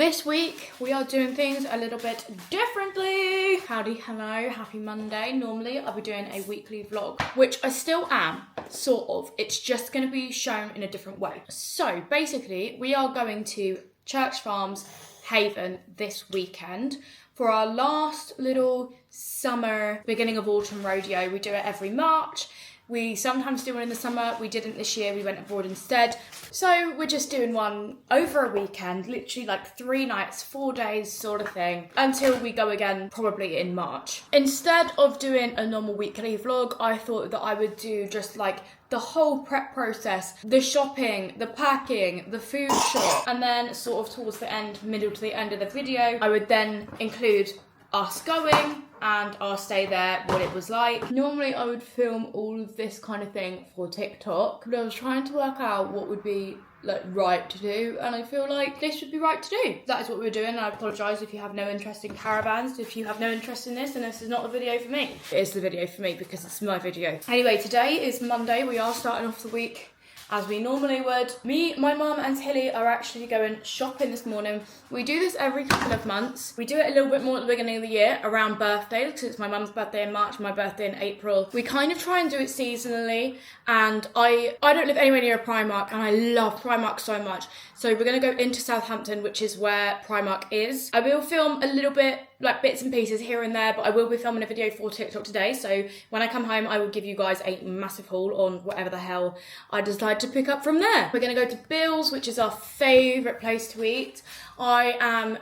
This week, we are doing things a little bit differently. Howdy, hello, happy Monday. Normally, I'll be doing a weekly vlog, which I still am, sort of. It's just going to be shown in a different way. So, basically, we are going to Church Farms, Haven this weekend for our last little summer, beginning of autumn rodeo. We do it every March. We sometimes do one in the summer. We didn't this year. We went abroad instead. So we're just doing one over a weekend, literally like 3 nights, 4 days sort of thing, until we go again probably in March. Instead of doing a normal weekly vlog, I thought that I would do just like the whole prep process, the shopping, the packing, the food shop, and then sort of towards the end, middle to the end of the video, I would then include us going and our stay there, what it was like. Normally I would film all of this kind of thing for TikTok, but I was trying to work out what would be like right to do, and I feel like this would be right to do. That is what we're doing, and I apologise if you have no interest in caravans. If you have no interest in this, then this is not the video for me. It is the video for me because it's my video. Anyway, today is Monday. We are starting off the week as we normally would. Me, my mum and Tilly are actually going shopping this morning. We do this every couple of months. We do it a little bit more at the beginning of the year, around birthdays, because it's my mum's birthday in March, my birthday in April. We kind of try and do it seasonally, and I don't live anywhere near a Primark, and I love Primark so much. So we're going to go into Southampton, which is where Primark is. I will film a little bit, like bits and pieces here and there, but I will be filming a video for TikTok today. So when I come home, I will give you guys a massive haul on whatever the hell I decide to pick up from there. We're going to go to Bill's, which is our favourite place to eat. I am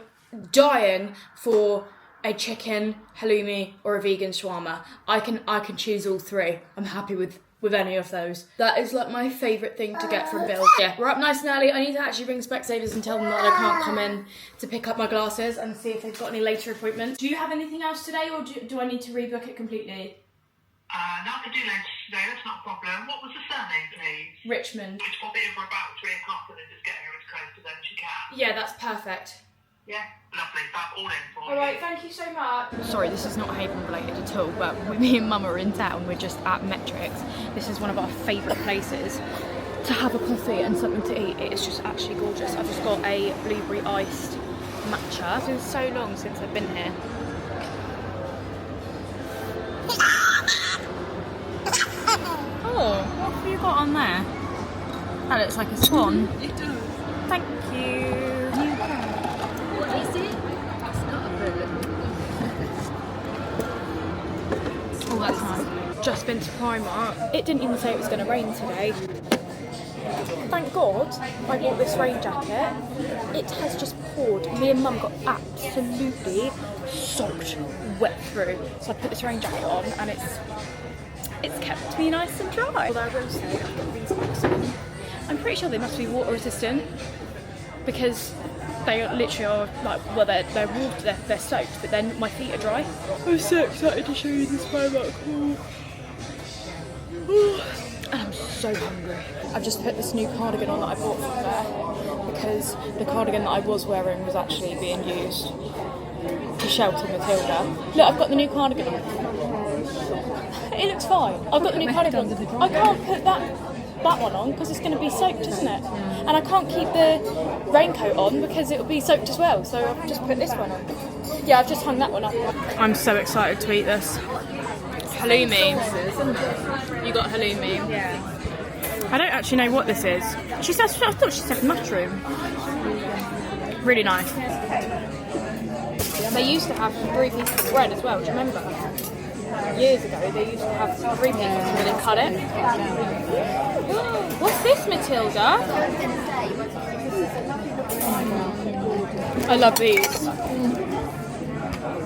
dying for a chicken, halloumi, or a vegan shawarma. I can choose all three. I'm happy with any of those. That is like my favourite thing to get from Bill's. Yeah, we're up nice and early. I need to actually ring Specsavers and tell them that I can't come in to pick up my glasses and see if they've got any later appointments. Do you have anything else today, or do I need to rebook it completely? No, I can do later today, that's not a problem. What was the surname, please? Richmond. Which will be in for about 3 o'clock and then just get her as close to them as you can. Yeah, that's perfect. Yeah, lovely. That's all in for you. Alright, thank you so much. Sorry, this is not Haven related at all, but me and Mum are in town. We're just at Metrics. This is one of our favourite places to have a coffee and something to eat. It is just actually gorgeous. I've just got a blueberry iced matcha. It's been so long since I've been here. Oh, what have you got on there? That looks like a swan. It does. Thank you. What is it? It's not a bird. Oh, that's nice. Just been to Primark. It didn't even say it was going to rain today. Thank God I bought this rain jacket. It has just poured. Me and Mum got absolutely soaked wet through. So I put this rain jacket on, and it's kept me nice and dry. Although I will say I've got these boots on. I'm pretty sure they must be water resistant because they literally are like, well, they're water, they're soaked, but then my feet are dry. I'm so excited to show you this Primark haul. And I'm so hungry. I've just put this new cardigan on that I bought from there because the cardigan that I was wearing was actually being used to shelter Matilda. Look, I've got the new cardigan on. It looks fine. I've got the new cardigan on. I can't put that one on because it's going to be soaked, isn't it? And I can't keep the raincoat on because it will be soaked as well. So I've just put this one on. Yeah, I've just hung that one up. I'm so excited to eat this. Halloumi. You got halloumi? Yeah. I don't actually know what this is. I thought she said mushroom. Really nice. They used to have 3 pieces of bread as well, do you remember? Years ago, they used to have 3 pieces and then cut it. What's this, Matilda? I love these.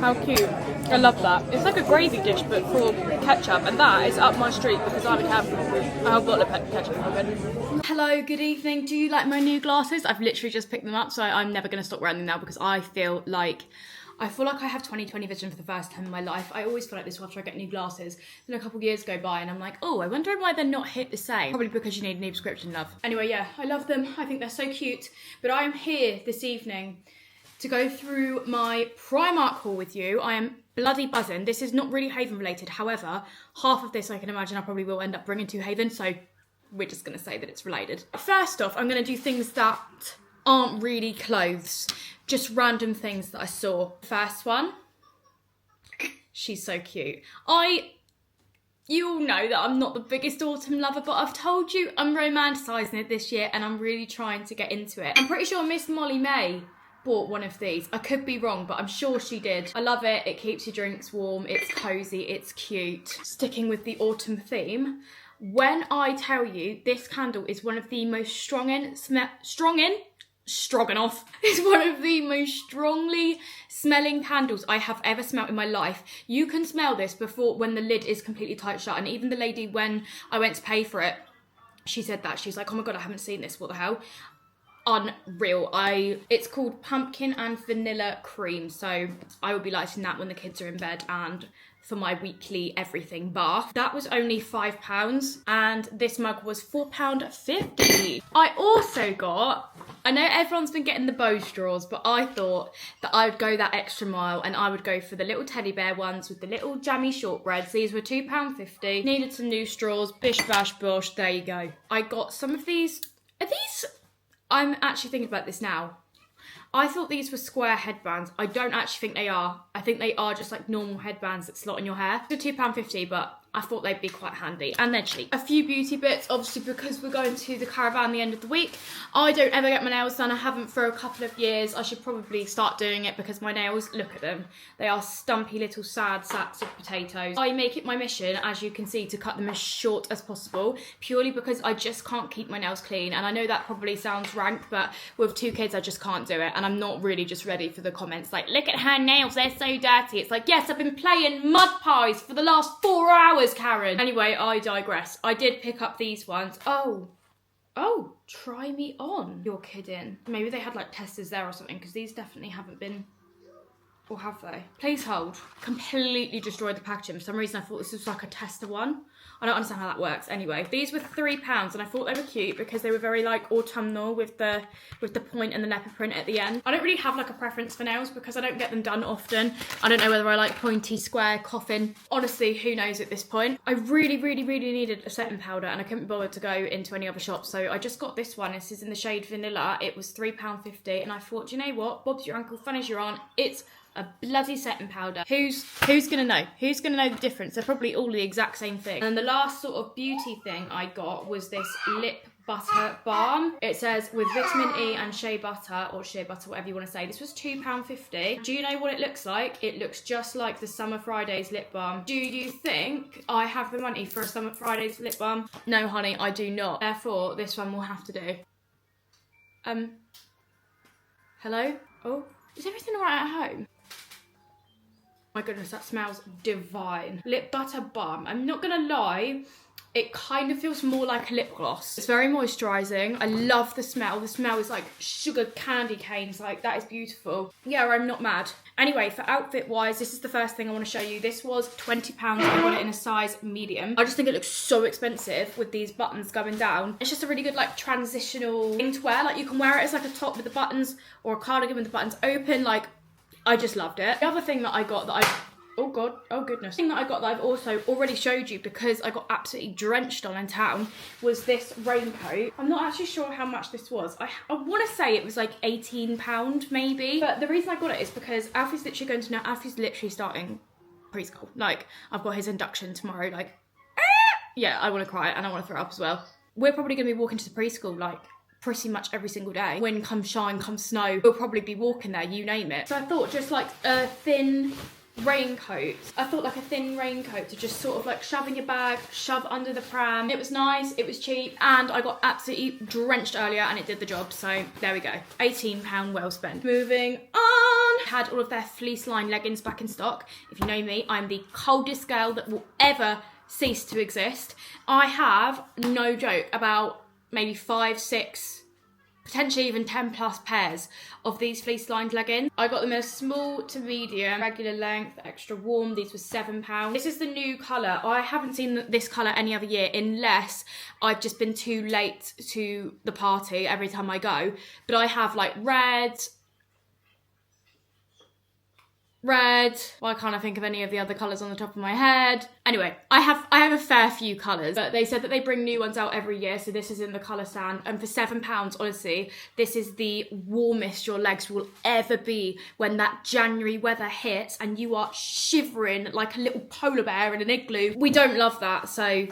How cute. I love that. It's like a gravy dish but for ketchup, and that is up my street because I'm a Catholic. I have got the ketchup in my bed. Hello, good evening. Do you like my new glasses? I've literally just picked them up, so I'm never going to stop wearing them now because I feel like I have 20/20 vision for the first time in my life. I always feel like this after I get new glasses. Then a couple of years go by and I'm like, oh, I wonder why they're not hit the same. Probably because you need a new prescription, love. Anyway, yeah, I love them. I think they're so cute. But I am here this evening to go through my Primark haul with you. I am bloody buzzing. This is not really Haven related. However, half of this I can imagine I probably will end up bringing to Haven. So we're just going to say that it's related. First off, I'm going to do things that aren't really clothes just random things that I saw. First one, she's so cute. You all know that I'm not the biggest autumn lover, but I've told you I'm romanticising it this year and I'm really trying to get into it. I'm pretty sure Miss Molly May bought one of these. I could be wrong, but I'm sure she did. I love it. It keeps your drinks warm. It's cosy. It's cute. Sticking with the autumn theme, when I tell you this candle is one of the most stroganoff is one of the most strongly smelling candles I have ever smelled in my life. You can smell this before when the lid is completely tight shut, and even the lady, when I went to pay for it, she said that. She was like, oh my god, I haven't seen this, what the hell. Unreal. It's called Pumpkin and Vanilla Cream, so I will be lighting that when the kids are in bed and for my weekly everything bath. That was only £5 and this mug was £4.50. I also got, I know everyone's been getting the bow straws, but I thought that I would go that extra mile and I would go for the little teddy bear ones with the little jammy shortbreads. These were £2.50. Needed some new straws, bish bash bosh, there you go. I got some of these. Are these, I'm actually thinking about this now. I thought these were square headbands. I don't actually think they are. I think they are just like normal headbands that slot in your hair. They're £2.50, but I thought they'd be quite handy and they're cheap. A few beauty bits, obviously because we're going to the caravan the end of the week. I don't ever get my nails done. I haven't for a couple of years. I should probably start doing it because my nails, look at them. They are stumpy little sad sacks of potatoes. I make it my mission, as you can see, to cut them as short as possible, purely because I just can't keep my nails clean. And I know that probably sounds rank, but with 2 kids, I just can't do it. And I'm not really just ready for the comments like, look at her nails, they're so dirty. It's like, yes, I've been playing mud pies for the last 4 hours, Karen. Anyway, I digress. I did pick up these ones. Oh, try me on. You're kidding. Maybe they had like testers there or something, because these definitely haven't been, or have they? Please hold. Completely destroyed the packaging. For some reason I thought this was like a tester one. I don't understand how that works. Anyway, these were £3 and I thought they were cute because they were very like autumnal with the point and the leopard print at the end. I don't really have like a preference for nails because I don't get them done often. I don't know whether I like pointy, square, coffin. Honestly, who knows at this point. I really needed a setting powder and I couldn't bother to go into any other shops, so I just got this one. This is in the shade Vanilla. It was £3.50 and I thought, you know what? Bob's your uncle, fun as your aunt. It's a bloody setting powder. Who's gonna know? Who's gonna know the difference? They're probably all the exact same thing. And the last sort of beauty thing I got was this lip butter balm. It says with vitamin E and shea butter, or shea butter, whatever you want to say. This was £2.50. Do you know what it looks like? It looks just like the Summer Fridays lip balm. Do you think I have the money for a Summer Fridays lip balm? No, honey, I do not. Therefore, this one will have to do. Hello? Oh, is everything alright at home? My goodness, that smells divine. Lip butter balm. I'm not gonna lie, it kind of feels more like a lip gloss. It's very moisturising. I love the smell. The smell is like sugar candy canes. Like, that is beautiful. Yeah, I'm not mad. Anyway, for outfit wise, this is the first thing I want to show you. This was £20. I got it in a size medium. I just think it looks so expensive with these buttons going down. It's just a really good like transitional thing to wear. Like, you can wear it as like a top with the buttons or a cardigan with the buttons open. Like, I just loved it. The other thing that I got that oh god, oh goodness. The thing that I got that I've also already showed you because I got absolutely drenched on in town was this raincoat. I'm not actually sure how much this was. I want to say it was like £18 maybe. But the reason I got it is because Alfie's literally going to know, Alfie's literally starting preschool. Like, I've got his induction tomorrow, like, yeah, I want to cry and I want to throw up as well. We're probably going to be walking to the preschool like pretty much every single day. Wind, come shine, come snow, we'll probably be walking there, you name it. So I thought just like a thin raincoat. I thought like a thin raincoat to just sort of like shove in your bag, shove under the pram. It was nice, it was cheap, and I got absolutely drenched earlier and it did the job, so there we go. £18 well spent. Moving on. Had all of their fleece line leggings back in stock. If you know me, I'm the coldest girl that will ever cease to exist. I have, no joke, about maybe 5, 6, potentially even 10 plus pairs of these fleece lined leggings. I got them in a small to medium, regular length, extra warm. These were £7. This is the new colour. I haven't seen this colour any other year unless I've just been too late to the party every time I go. But I have like red, red. Why can't I think of any of the other colours on the top of my head? Anyway, I have a fair few colours, but they said that they bring new ones out every year, so this is in the colour stand. And for £7, honestly, this is the warmest your legs will ever be when that January weather hits and you are shivering like a little polar bear in an igloo. We don't love that, so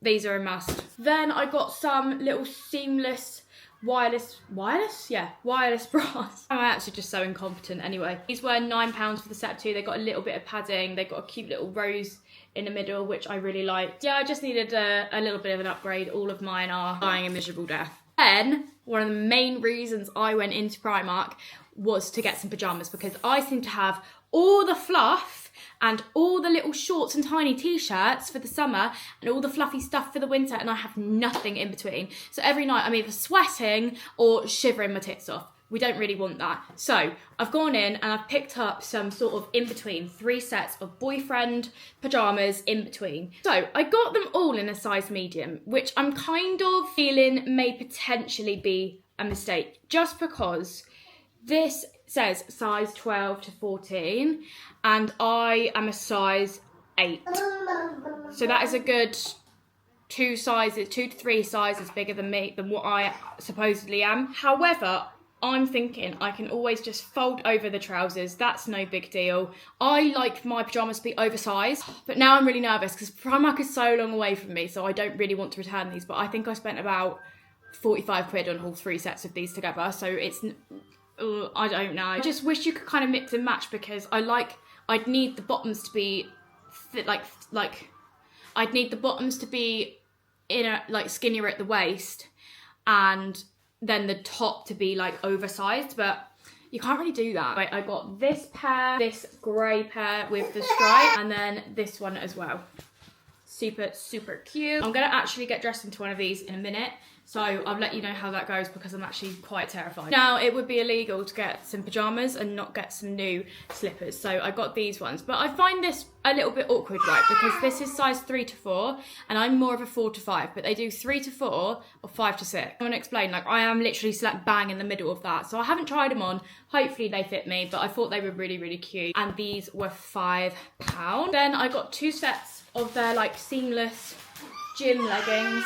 these are a must. Then I got some little seamless wireless bras. I'm actually just so incompetent anyway. These were £9 for the set of 2. They got a little bit of padding. They got a cute little rose in the middle, which I really liked. Yeah, I just needed a little bit of an upgrade. All of mine are dying a miserable death. Then, one of the main reasons I went into Primark was to get some pyjamas, because I seem to have all the fluff and all the little shorts and tiny t-shirts for the summer and all the fluffy stuff for the winter, and I have nothing in between. So every night I'm either sweating or shivering my tits off. We don't really want that. So I've gone in and I've picked up some sort of in-between, 3 sets of boyfriend pyjamas in between. So I got them all in a size medium, which I'm kind of feeling may potentially be a mistake, just because this says size 12 to 14 and I am a size 8. So that is a good 2 to 3 sizes bigger than me, than what I supposedly am. However, I'm thinking I can always just fold over the trousers. That's no big deal. I like my pyjamas to be oversized, but now I'm really nervous because Primark is so long away from me, so I don't really want to return these, but I think I spent about 45 quid on all 3 sets of these together, so it's... I don't know. I just wish you could kind of mix and match, because I'd need the bottoms to be I'd need the bottoms to be skinnier at the waist, and then the top to be like oversized, but you can't really do that. Right, I got this pair, this grey pair with the stripe, and then this one as well. Super, super cute. I'm gonna actually get dressed into one of these in a minute, so I'll let you know how that goes, because I'm actually quite terrified. Now, it would be illegal to get some pyjamas and not get some new slippers, so I got these ones. But I find this a little bit awkward, right, because this is size 3 to 4, and I'm more of a 4 to 5, but they do 3 to 4 or 5 to 6. I'm gonna explain, like, I am literally slap bang in the middle of that, so I haven't tried them on. Hopefully they fit me, but I thought they were really, really cute, and these were £5. Then I got 2 sets of their, like, seamless gym leggings.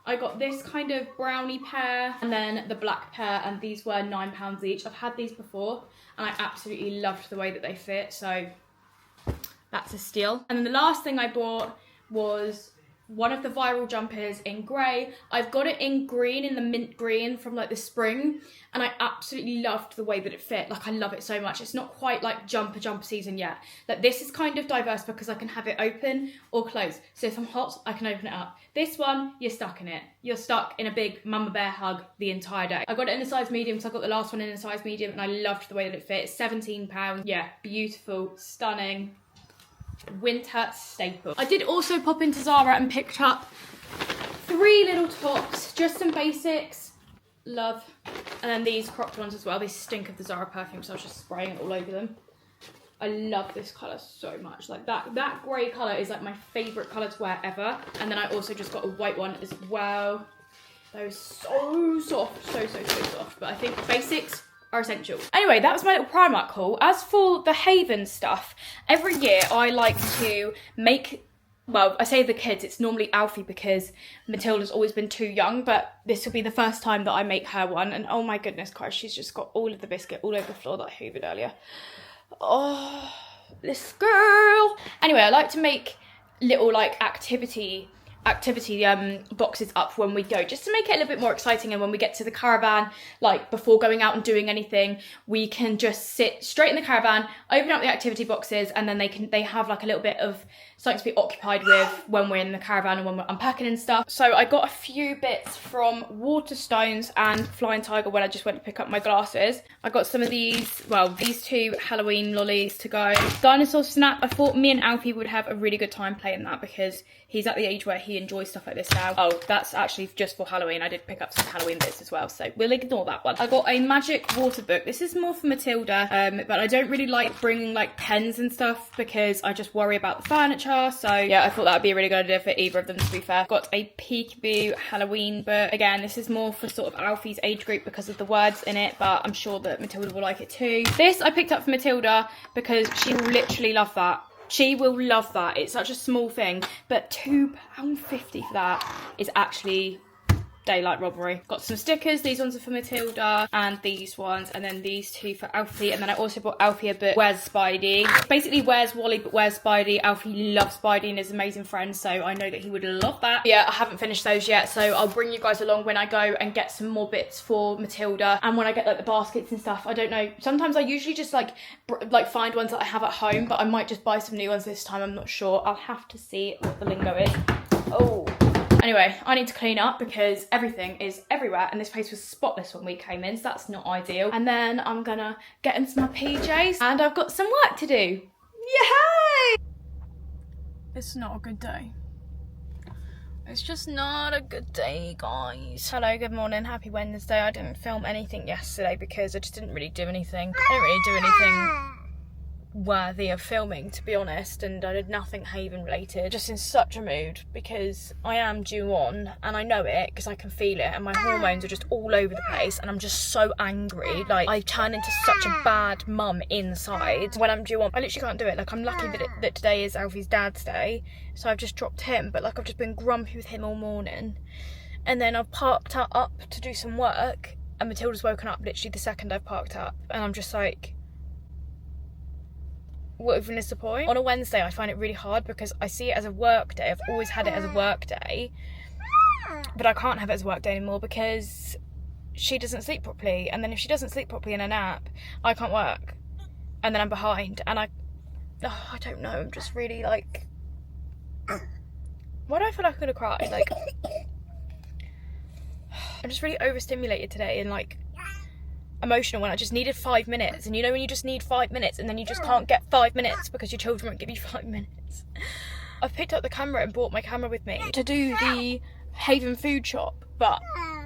I got this kind of brownie pair and then the black pair, and these were £9 each. I've had these before and I absolutely loved the way that they fit, so that's a steal. And then the last thing I bought was one of the viral jumpers in grey. I've got it in green, in the mint green from like the spring, and I absolutely loved the way that it fit. Like, I love it so much. It's not quite like jumper season yet. Like, this is kind of diverse because I can have it open or closed. So if I'm hot, I can open it up. This one, you're stuck in it. You're stuck in a big mama bear hug the entire day. I got it in a size medium, so I got the last one in a size medium, and I loved the way that it fit. It's £17. Yeah, beautiful, stunning. Winter staple. I did also pop into Zara and picked up 3 little tops, just some basics, love, and then these cropped ones as well. They stink of the Zara perfume, so I was just spraying it all over them. I love this colour so much. Like, that grey colour is like my favourite colour to wear ever. And then I also just got a white one as well. Those so soft, so soft. But I think basics are essential. Anyway, that was my little Primark haul. As for the Haven stuff, every year I like to make, well, I say the kids, it's normally Alfie because Matilda's always been too young, but this will be the first time that I make her one, and oh my goodness Christ, she's just got all of the biscuit all over the floor that I hoovered earlier. Oh, this girl. Anyway, I like to make little like activity boxes up when we go, just to make it a little bit more exciting, and when we get to the caravan, like before going out and doing anything, we can just sit straight in the caravan, open up the activity boxes, and then they have like a little bit of something to be occupied with when we're in the caravan and when we're unpacking and stuff. So I got a few bits from Waterstones and Flying Tiger when I just went to pick up my glasses. I got some of these, well, these 2 Halloween lollies to go. Dinosaur Snap, I thought me and Alfie would have a really good time playing that because he's at the age where he enjoys stuff like this now. Oh, that's actually just for Halloween. I did pick up some Halloween bits as well, so we'll ignore that one. I got a magic water book. This is more for Matilda, but I don't really like bringing like pens and stuff because I just worry about the furniture furniture. So yeah, I thought that would be a really good idea for either of them, to be fair. Got a Peekaboo Halloween book. Again, this is more for sort of Alfie's age group because of the words in it, but I'm sure that Matilda will like it too. This I picked up for Matilda because she will literally love that. She will love that. It's such a small thing, but £2.50 for that is actually daylight robbery. Got some stickers. These ones are for Matilda, and these ones, and then these two for Alfie. And then I also bought Alfie a book, Where's Spidey? Basically, Where's Wally, but Where's Spidey? Alfie loves Spidey and is an amazing friend, so I know that he would love that. Yeah, I haven't finished those yet, so I'll bring you guys along when I go and get some more bits for Matilda, and when I get like the baskets and stuff. I don't know. Sometimes I usually just like find ones that I have at home, but I might just buy some new ones this time. I'm not sure. I'll have to see what the lingo is. Oh. Anyway, I need to clean up because everything is everywhere and this place was spotless when we came in, so that's not ideal. And then I'm gonna get into my PJs and I've got some work to do. Yay! It's not a good day. It's just not a good day, guys. Hello, good morning, happy Wednesday. I didn't film anything yesterday because I just didn't really do anything. I didn't really do anything worthy of filming, to be honest, and I did nothing Haven related. Just in such a mood because I am due on and I know it because I can feel it and my hormones are just all over the place and I'm just so angry. Like, I turn into such a bad mum inside when I'm due on. I literally can't do it. Like, I'm lucky that today is Alfie's dad's day, so I've just dropped him, but like I've just been grumpy with him all morning, and then I've parked up to do some work and Matilda's woken up literally the second I've parked up, and I'm just like, what even is the point? On a Wednesday, I find it really hard because I see it as a work day. I've always had it as a work day, but I can't have it as a work day anymore because she doesn't sleep properly. And then if she doesn't sleep properly in a nap, I can't work. And then I'm behind. And I don't know. I'm just really like, why do I feel like I'm gonna cry? Like, I'm just really overstimulated today and like emotional when I just needed 5 minutes. And you know when you just need 5 minutes and then you just can't get 5 minutes because your children won't give you 5 minutes. I've picked up the camera and brought my camera with me to do the Haven food shop, but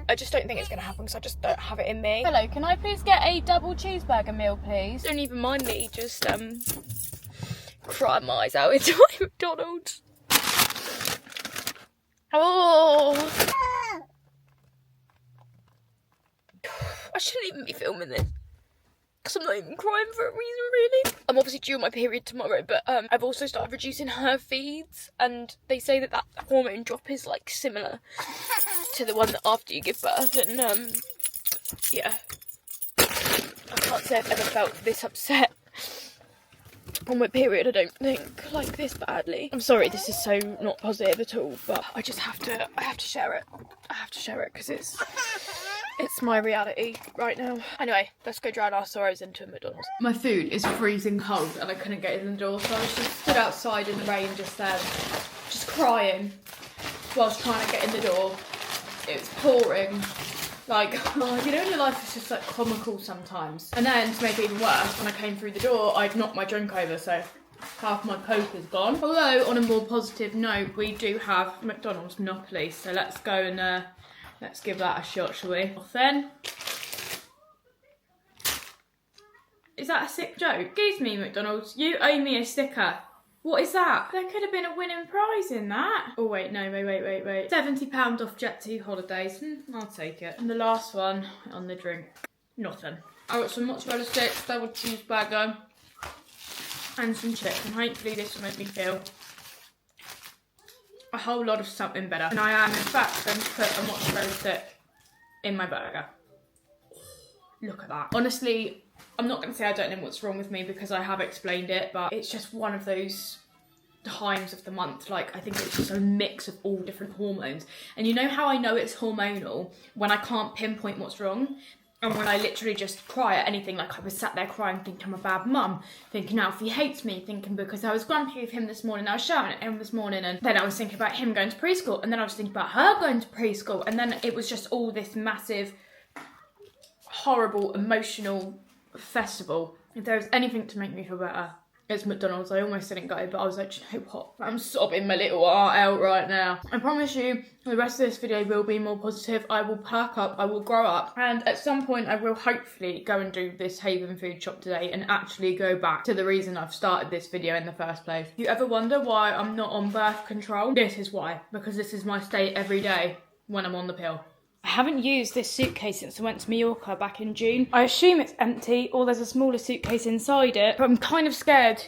I just don't think it's going to happen because I just don't have it in me. Hello, can I please get a double cheeseburger meal, please? Don't even mind me just crying my eyes out into my McDonald's. Oh, I shouldn't even be filming this because I'm not even crying for a reason, really. I'm obviously due on my period tomorrow, but I've also started reducing her feeds, and they say that hormone drop is like similar to the one that after you give birth, and yeah, I can't say I've ever felt this upset on my period. I don't think like this badly. I'm sorry, this is so not positive at all, but I have to share it. I have to share it because it's my reality right now. Anyway, let's go drown our sorrows into a McDonald's. My food is freezing cold and I couldn't get in the door, so I was just stood outside in the rain just then, just crying whilst trying to get in the door. It was pouring. Like, you know, your life is just like comical sometimes. And then to make it even worse, when I came through the door, I'd knocked my drink over, so half my Coke is gone. Although, on a more positive note, we do have McDonald's Monopoly, so let's go and let's give that a shot, shall we? Then, is that a sick joke? Excuse me, McDonald's, you owe me a sticker. What is that? There could have been a winning prize in that. Oh wait, no, wait. £70 off Jet2 holidays. I'll take it. And the last one on the drink. Nothing. I got some mozzarella sticks, double cheeseburger, and some chips. And hopefully this will make me feel a whole lot of something better. And I am in fact going to put a mozzarella stick in my burger. Look at that. Honestly, I'm not going to say I don't know what's wrong with me because I have explained it, but it's just one of those times of the month. Like, I think it's just a mix of all different hormones. And you know how I know it's hormonal? When I can't pinpoint what's wrong. And when I literally just cry at anything, like I was sat there crying thinking I'm a bad mum, thinking Alfie hates me, thinking because I was grumpy with him this morning, I was shouting at him this morning, and then I was thinking about him going to preschool, and then I was thinking about her going to preschool, and then it was just all this massive, horrible, emotional festival. If there was anything to make me feel better, It's McDonald's. I almost didn't go, but I was like, do you know what? I'm sobbing my little heart out right now. I promise you, the rest of this video will be more positive. I will perk up, I will grow up, and at some point I will hopefully go and do this Haven food shop today and actually go back to the reason I've started this video in the first place. If you ever wonder why I'm not on birth control, this is why. Because this is my state every day when I'm on the pill. I haven't used this suitcase since I went to Mallorca back in June. I assume it's empty or there's a smaller suitcase inside it, but I'm kind of scared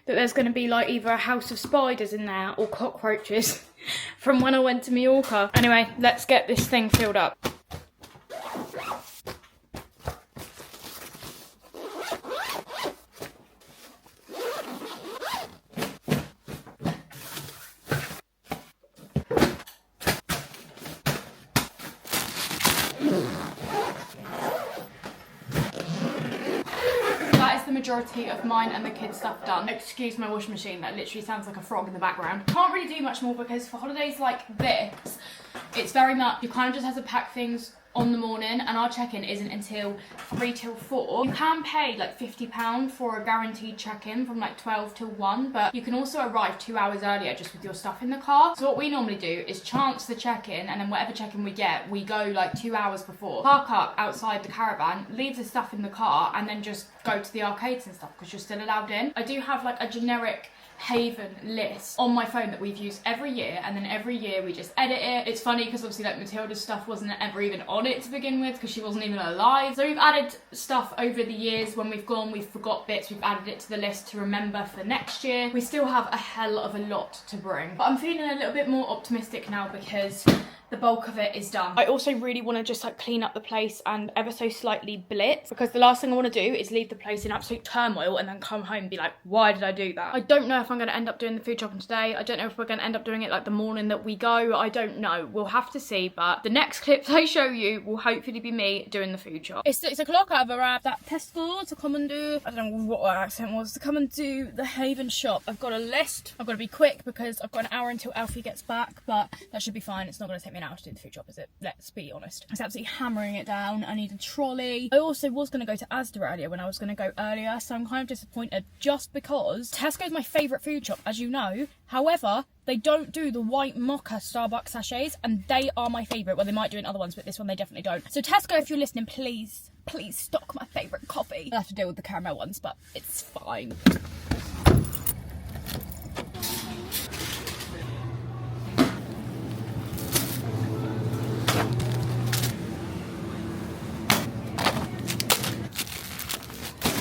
that there's going to be like either a house of spiders in there or cockroaches from when I went to Mallorca. Anyway, let's get this thing filled up. Majority of mine and the kids' stuff done. Excuse my washing machine, that literally sounds like a frog in the background. Can't really do much more because for holidays like this, it's very much, you kind of just have to pack things on the morning, and our check-in isn't until 3 till 4. You can pay like £50 for a guaranteed check-in from like 12 till 1, but you can also arrive 2 hours earlier just with your stuff in the car. So what we normally do is chance the check-in, and then whatever check-in we get, we go like 2 hours before, park up outside the caravan, leave the stuff in the car, and then just go to the arcades and stuff because you're still allowed in. I do have like a generic Haven list on my phone that we've used every year, and then every year we just edit it. It's funny because obviously like Matilda's stuff wasn't ever even on it to begin with because she wasn't even alive, so we've added stuff over the years. When we've gone, we've forgot bits, we've added it to the list to remember for next year. We still have a hell of a lot to bring, but I'm feeling a little bit more optimistic now because the bulk of it is done. I also really want to just like clean up the place and ever so slightly blitz, because the last thing I want to do is leave the place in absolute turmoil and then come home and be like, why did I do that? I don't know if I'm going to end up doing the food shopping today. I don't know if we're going to end up doing it like the morning that we go. I don't know. We'll have to see, but the next clips I show you will hopefully be me doing the food shop. It's 6 o'clock. I've arrived at Tesco to come and do, I don't know what my accent was, to come and do the Haven shop. I've got a list. I've got to be quick because I've got an hour until Alfie gets back, but that should be fine. It's not going to take me an hour to do the food shop, is it? Let's be honest. I was absolutely hammering it down. I need a trolley. I also was going to go to Asda earlier when I was going to go earlier, so I'm kind of disappointed just because Tesco's my favourite food shop, as you know. However, they don't do the white mocha Starbucks sachets, and they are my favourite. Well, they might do in other ones, but this one they definitely don't. So Tesco, if you're listening, please stock my favourite coffee. I'll have to deal with the caramel ones, but it's fine.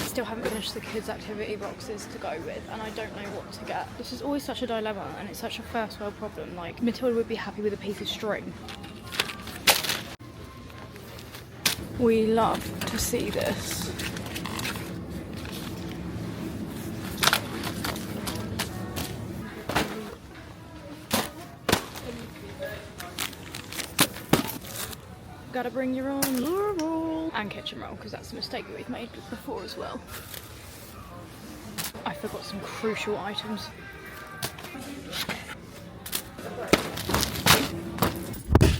Still haven't finished the kids' activity boxes to go with, and I don't know what to get. This is always such a dilemma, and it's such a first world problem. Like, Matilda would be happy with a piece of string. We love to see this. Gotta bring your own lure roll and kitchen roll, because that's a mistake that we've made before as well. I forgot some crucial items.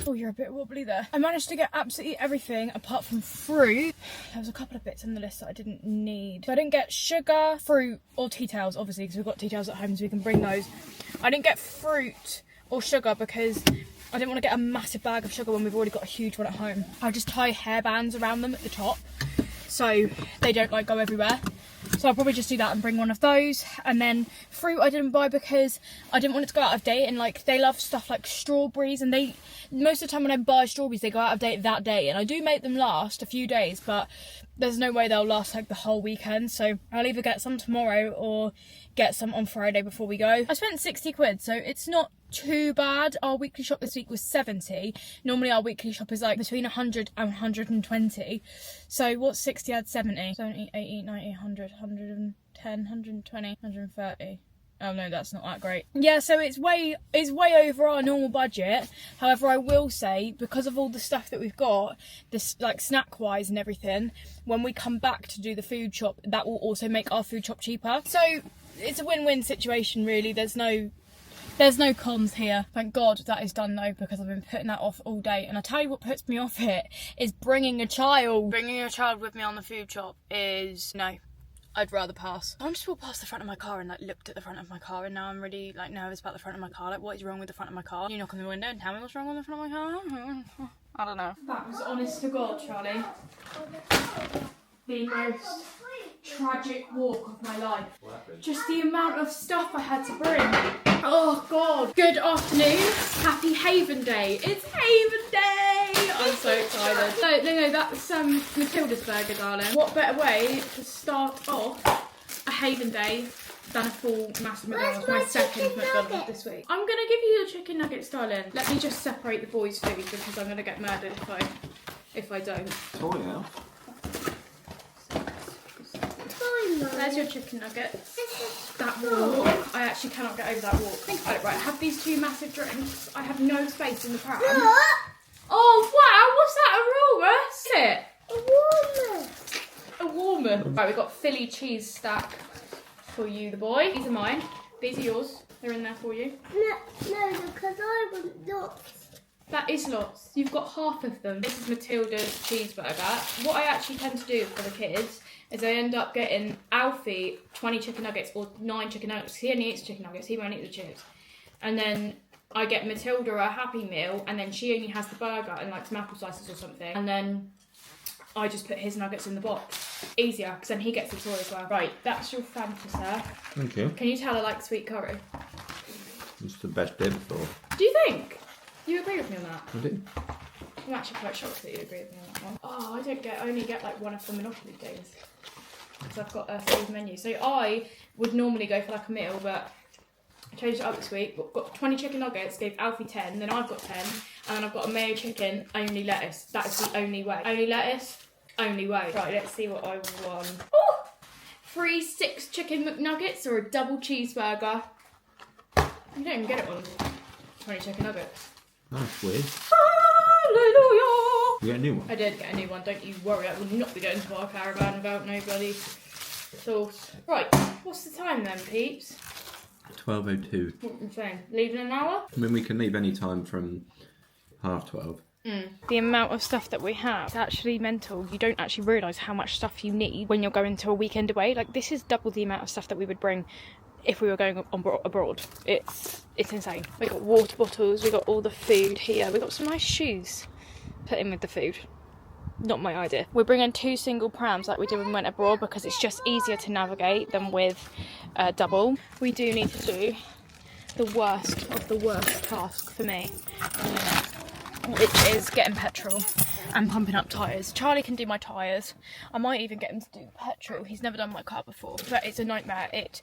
Oh, you're a bit wobbly there. I managed to get absolutely everything apart from fruit. There was a couple of bits on the list that I didn't need. So I didn't get sugar, fruit, or tea towels, obviously, because we've got tea towels at home so we can bring those. I didn't get fruit or sugar because I didn't want to get a massive bag of sugar when we've already got a huge one at home. I just tie hairbands around them at the top so they don't like go everywhere. So I'll probably just do that and bring one of those. And then fruit I didn't buy because I didn't want it to go out of date, and like they love stuff like strawberries, and they most of the time when I buy strawberries they go out of date that day, and I do make them last a few days, but there's no way they'll last like the whole weekend. So I'll either get some tomorrow or get some on Friday before we go. I spent 60 quid, so it's not too bad. Our weekly shop this week was 70. Normally our weekly shop is like between 100 and 120. So what's 60 add 70? 70, 80, 90, 100, 110, 120, 130. Oh no, that's not that great. Yeah, so it's way over our normal budget. However, I will say, because of all the stuff that we've got, this like snack wise and everything, when we come back to do the food shop, that will also make our food shop cheaper. So it's a win-win situation really. There's no cons here. Thank God that is done though, because I've been putting that off all day. And I tell you what puts me off it is bringing a child. Bringing a child with me on the food shop is no. I'd rather pass. I just walked past the front of my car and like looked at the front of my car, and now I'm really like nervous about the front of my car. Like, what is wrong with the front of my car? You knock on the window and tell me what's wrong with the front of my car. I don't know. That was honest to God, Charlie. The most tragic walk of my life. Just the amount of stuff I had to bring. Oh God. Good afternoon. Happy Haven Day. It's Haven Day. I'm so excited. No, that's Matilda's burger, darling. What better way to start off a Haven Day than a full massive McDonald's, my second McDonald's this week. I'm gonna give you your chicken nuggets, darling. Let me just separate the boys' food because I'm gonna get murdered if I don't. Toy now. There's your chicken nugget. That walk, I actually cannot get over that walk. Think about it, right? I have these two massive drinks. I have no space in the pram. Oh wow, what's that aroma? Sit. A warmer. Right, we've got Philly cheese stack for you, the boy. These are mine. These are yours. They're in there for you. No, because I want lots. That is lots. You've got half of them. This is Matilda's cheeseburger. What I actually tend to do for the kids is I end up getting Alfie 20 chicken nuggets or 9 chicken nuggets. He only eats chicken nuggets. He won't eat the chips. And then I get Matilda a Happy Meal, and then she only has the burger and like some apple slices or something. And then I just put his nuggets in the box. Easier, because then he gets the toy as well. Right, that's your Fanta, sir. Thank you. Can you tell I like sweet curry? It's the best bit before. Do you think? You agree with me on that? I do. I'm actually quite shocked that you agree with me on that one. Oh, I only get like one of the Monopoly things. Because I've got a food menu. So I would normally go for like a meal, but I changed it up this week. Got 20 chicken nuggets, gave Alfie 10, then I've got 10, and then I've got a mayo chicken, only lettuce. That is the only way. Only lettuce, only way. Right, let's see what I want. Oh! 3 6 chicken McNuggets or a double cheeseburger. You don't even get it on 20 chicken nuggets. That's weird. Hallelujah! You get a new one? I did get a new one, don't you worry. I will not be going to our caravan without no bloody sauce. Right, what's the time then, peeps? 12:02. What am I saying? Leaving in an hour? I mean, we can leave any time from 12:30. The amount of stuff that we have is actually mental. You don't actually realise how much stuff you need when you're going to a weekend away. Like, this is double the amount of stuff that we would bring if we were going abroad. It's insane. We got water bottles, we got all the food here, we got some nice shoes put in with the food. Not my idea. We're bringing 2 single prams like we did when we went abroad because it's just easier to navigate than with double. We do need to do the worst of the worst task for me, which is getting petrol and pumping up tyres. Charlie can do my tyres. I might even get him to do petrol. He's never done my car before, but it's a nightmare. It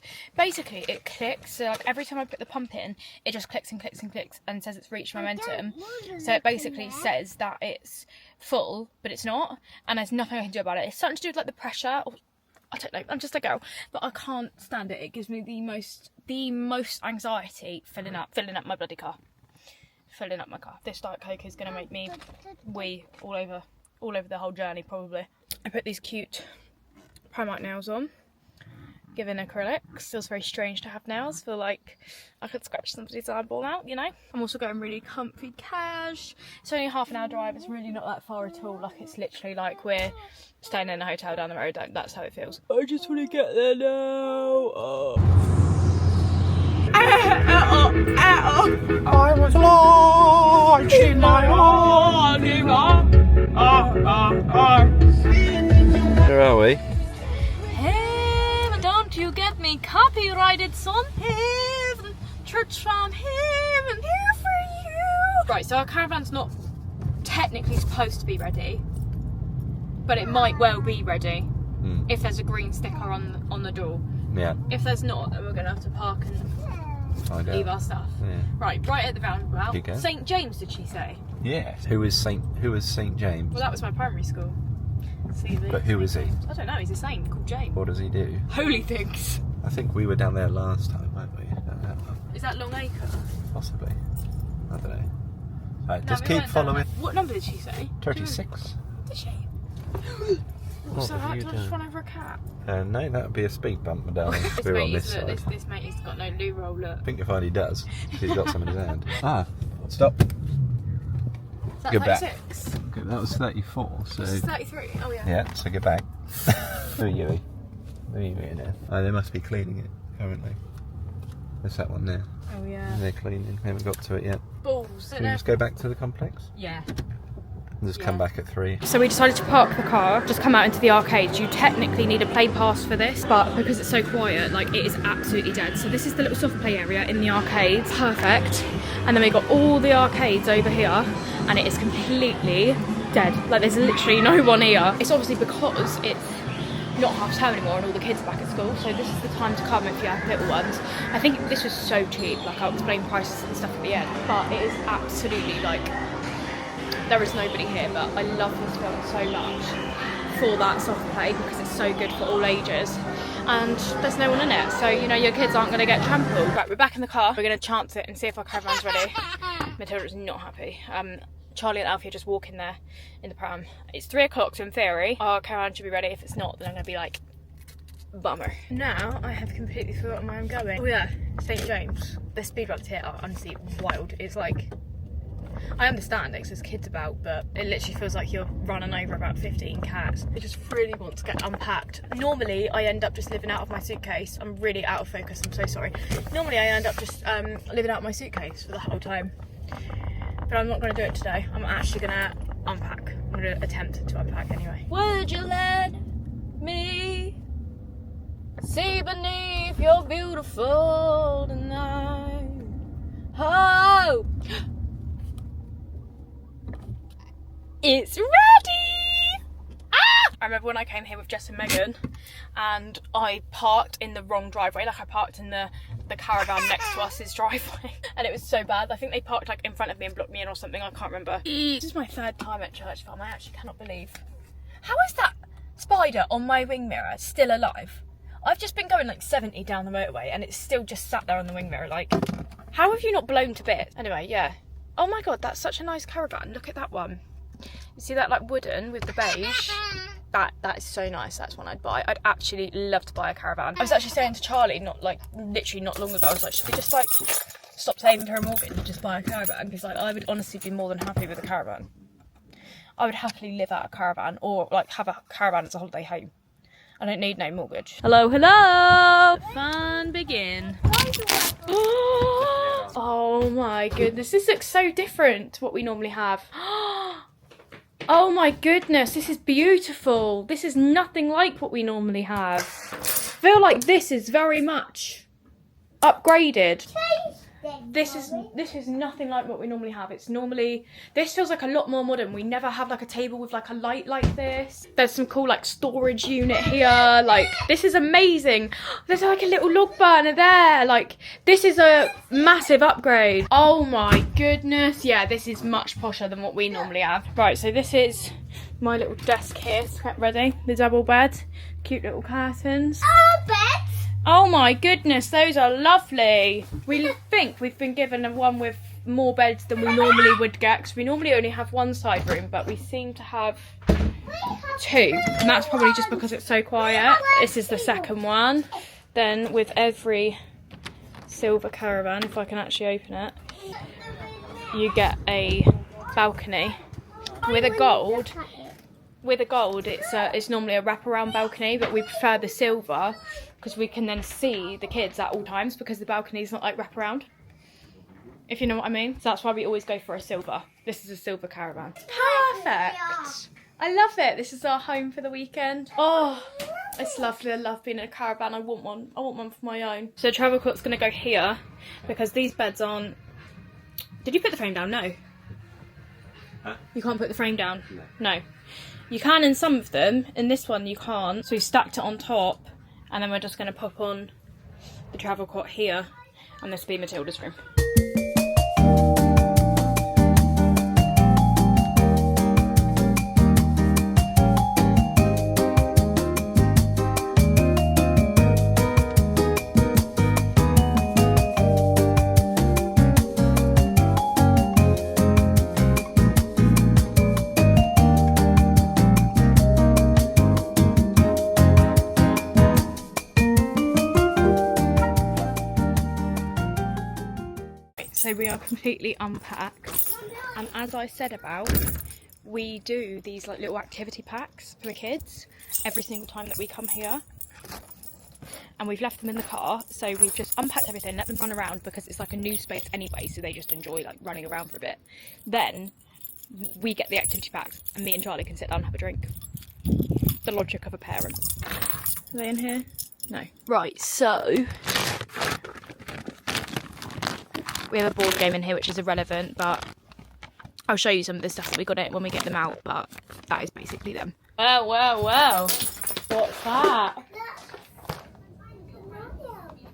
clicks. So like every time I put the pump in, it just clicks and clicks and clicks and says it's reached momentum. So it basically says that it's full, but it's not, and there's nothing I can do about it. It's something to do with like the pressure. Or, I don't know. I'm just a girl, but I can't stand it. It gives me the most anxiety filling up my bloody car. Filling up my car. This Diet Coke is going to make me wee all over the whole journey probably. I put these cute Primark nails on, given acrylics. Feels very strange to have nails. Feel like I could scratch somebody's eyeball out, you know. I'm also going really comfy cash. It's only a half an hour drive. It's really not that far at all. Like, it's literally like we're staying in a hotel down the road. That's how it feels. I just want to get there now. I was lost in my own. Where are we? Heaven, don't you get me copyrighted, son. Heaven, church from heaven, here for you. Right, so our caravan's not technically supposed to be ready, but it might well be ready if there's a green sticker on the door. Yeah. If there's not, then we're going to have to park and leave our stuff. Yeah. Right at the roundabout. You go. St James, did she say? Yes. Who is Saint James? Well, that was my primary school. But who is he? I don't know. He's a saint called James. What does he do? Holy things. I think we were down there last time, weren't we? Is that Long Acre? Possibly. I don't know. Right, No, just we keep weren't down following. there. What number did she say? 36. Did she? What So have that you did I just done? run over a cat? No, that would be a speed bump, my darling. We're on this side. This mate has got no loo roll, look. I think you'll find he does. He's got some in his hand. Stop. Is that Go back. 36? Okay, that was 34, so... This is 33? Oh yeah. Yeah, so get back. Who are you? Oh, they must be cleaning it currently. There's that one there. Oh yeah. They're cleaning. We haven't got to it yet. Balls. Can we just go back to the complex? Yeah. And just come back at 3. So we decided to park the car, just come out into the arcades. You technically need a play pass for this, but because it's so quiet, like it is absolutely dead. So this is the little soft play area in the arcades. Perfect. And then we got all the arcades over here, and it is completely dead. Like there's literally no one here. It's obviously because it's not half term anymore and all the kids are back at school, so this is the time to come if you have little ones. I think this was so cheap, like I'll explain prices and stuff at the end, but it is absolutely like there is nobody here, but I love this film so much for that soft play because it's so good for all ages and there's no one in it, so you know your kids aren't going to get trampled. Right, we're back in the car, we're going to chance it and see if our caravan's ready. Matilda's not happy. Charlie and Alfie are just walking there in the pram. It's 3 o'clock, so in theory our caravan should be ready. If it's not, then I'm going to be like, bummer. Now I have completely forgotten where I'm going. Oh yeah, St James. The speed bumps here are honestly wild. It's like, I understand there's kids about, but it literally feels like you're running over about 15 cats. I just really want to get unpacked. Normally I end up just living out of my suitcase. I'm really out of focus, I'm so sorry. Normally I end up just living out of my suitcase for the whole time. But I'm not going to do it today. I'm actually going to unpack. I'm going to attempt to unpack anyway. Would you let me see beneath your beautiful tonight? Oh! It's ready! Ah! I remember when I came here with Jess and Megan and I parked in the wrong driveway. Like I parked in the caravan next to us's driveway and it was so bad. I think they parked like in front of me and blocked me in or something, I can't remember. This is my 3rd time at Church Farm. I actually cannot believe. How is that spider on my wing mirror still alive? I've just been going like 70 down the motorway and it's still just sat there on the wing mirror. Like, how have you not blown to bits? Anyway, yeah. Oh my god, that's such a nice caravan. Look at that one. You see that like wooden with the beige? That is so nice. That's one I'd buy. I'd actually love to buy a caravan. I was actually saying to Charlie, literally not long ago, I was like, should we just like stop saving for a mortgage and just buy a caravan? Because like I would honestly be more than happy with a caravan. I would happily live out a caravan or like have a caravan as a holiday home. I don't need no mortgage. Hello, hello! Fun begin. Oh my goodness, this looks so different to what we normally have. Oh my goodness, this is beautiful. This is nothing like what we normally have. I feel like this is very much upgraded. This is nothing like what we normally have. It's normally, this feels like a lot more modern. We never have like a table with like a light like this. There's some cool like storage unit here. Like this is amazing. There's like a little log burner there. Like this is a massive upgrade. Oh my goodness. Yeah, this is much posher than what we normally have. Right, so this is my little desk here to get ready. The double bed, cute little curtains. Oh, bed. Oh my goodness, those are lovely. We think we've been given one with more beds than we normally would get because we normally only have one side room, but we seem to have 2, and that's probably just because it's so quiet. This is the second one. Then with every silver caravan, if I can actually open it, you get a balcony. With a gold, it's normally a wraparound balcony, but we prefer the silver because we can then see the kids at all times because the balcony's not like wraparound, if you know what I mean. So that's why we always go for a silver. This is a silver caravan. Perfect. I love it. This is our home for the weekend. Oh, it's lovely. I love being in a caravan. I want one. I want one for my own. So the travel court's going to go here because these beds aren't... Did you put the frame down? No. Huh? You can't put the frame down? No. You can in some of them. In this one you can't. So we stacked it on top and then we're just going to pop on the travel cot here and this will be Matilda's room. So we are completely unpacked, and as I said about, we do these like little activity packs for the kids every single time that we come here. and we've left them in the car. So we've just unpacked everything, let them run around because it's like a new space anyway, so they just enjoy like running around for a bit. Then we get the activity packs and me and Charlie can sit down and have a drink. The logic of a parent. Are they in here? No. Right, so we have a board game in here which is irrelevant, but I'll show you some of the stuff that we got in it when we get them out, but that is basically them. Wow, wow, wow. What's that?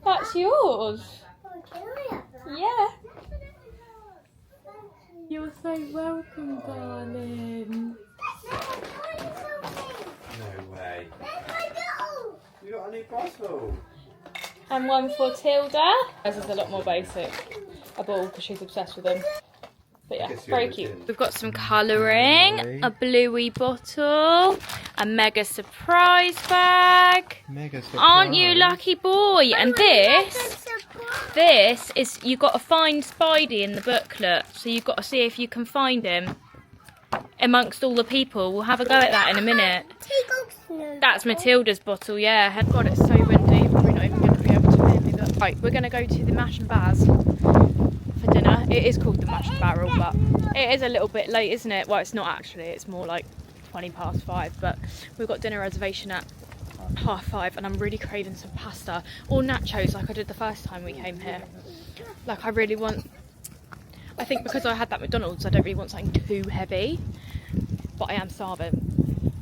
That's yours. Yeah. You're so welcome, darling. No way. You got a new bottle. And one for Tilda. This is a lot more basic. A ball because she's obsessed with them. But yeah, very cute. We've got some colouring, a bluey bottle, a mega surprise bag. Mega surprise. Aren't you lucky boy? And this is, you've got to find Spidey in the booklet. So you've got to see if you can find him amongst all the people. We'll have a go at that in a minute. That's Matilda's bottle, yeah. God, it's so windy. Probably not even going to be able to hear me. But right, we're going to go to the Mash and Baz for dinner. It is called the Mash and Barrel, but it is a little bit late, isn't it? Well, it's not actually. It's more like 5:20, but we've got dinner reservation at 5:30, and I'm really craving some pasta or nachos like I did the first time we came here. Like, I really want... I think because I had that McDonald's, I don't really want something too heavy, but I am starving.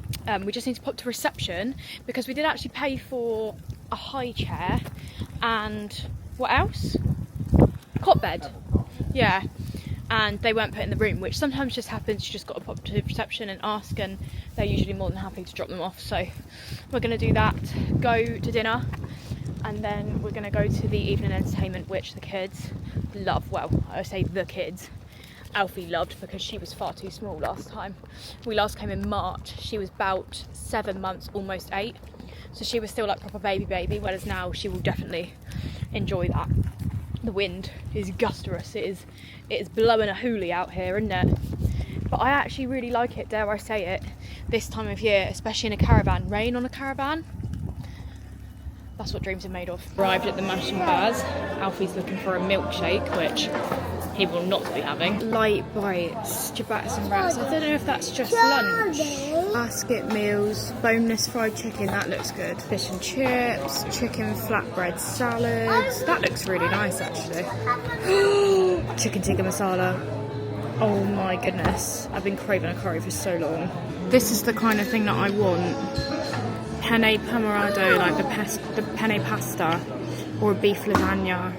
We just need to pop to reception because we did actually pay for a high chair and what else? Cot bed. Yeah, and they weren't put in the room, which sometimes just happens. You just got to pop to reception and ask, and they're usually more than happy to drop them off. So we're going to do that, go to dinner, and then we're going to go to the evening entertainment, which the kids love. Well, I say the kids. Alfie loved because she was far too small last time. We last came in March. She was about 7 months, almost 8. So she was still like proper baby, whereas now she will definitely enjoy that. The wind is gusterous. It is blowing a hoolie out here, isn't it? But I actually really like it, dare I say it, this time of year, especially in a caravan. Rain on a caravan. That's what dreams are made of. Arrived at the Mash and Baz. Alfie's looking for a milkshake, which he will not be having. Light bites, ciabattas and wraps. I don't know if that's just lunch. Basket meals, boneless fried chicken, that looks good. Fish and chips, chicken flatbread salads. That looks really nice actually. Chicken tikka masala. Oh my goodness. I've been craving a curry for so long. This is the kind of thing that I want. Penne pomodoro, like the penne pasta, or a beef lasagna.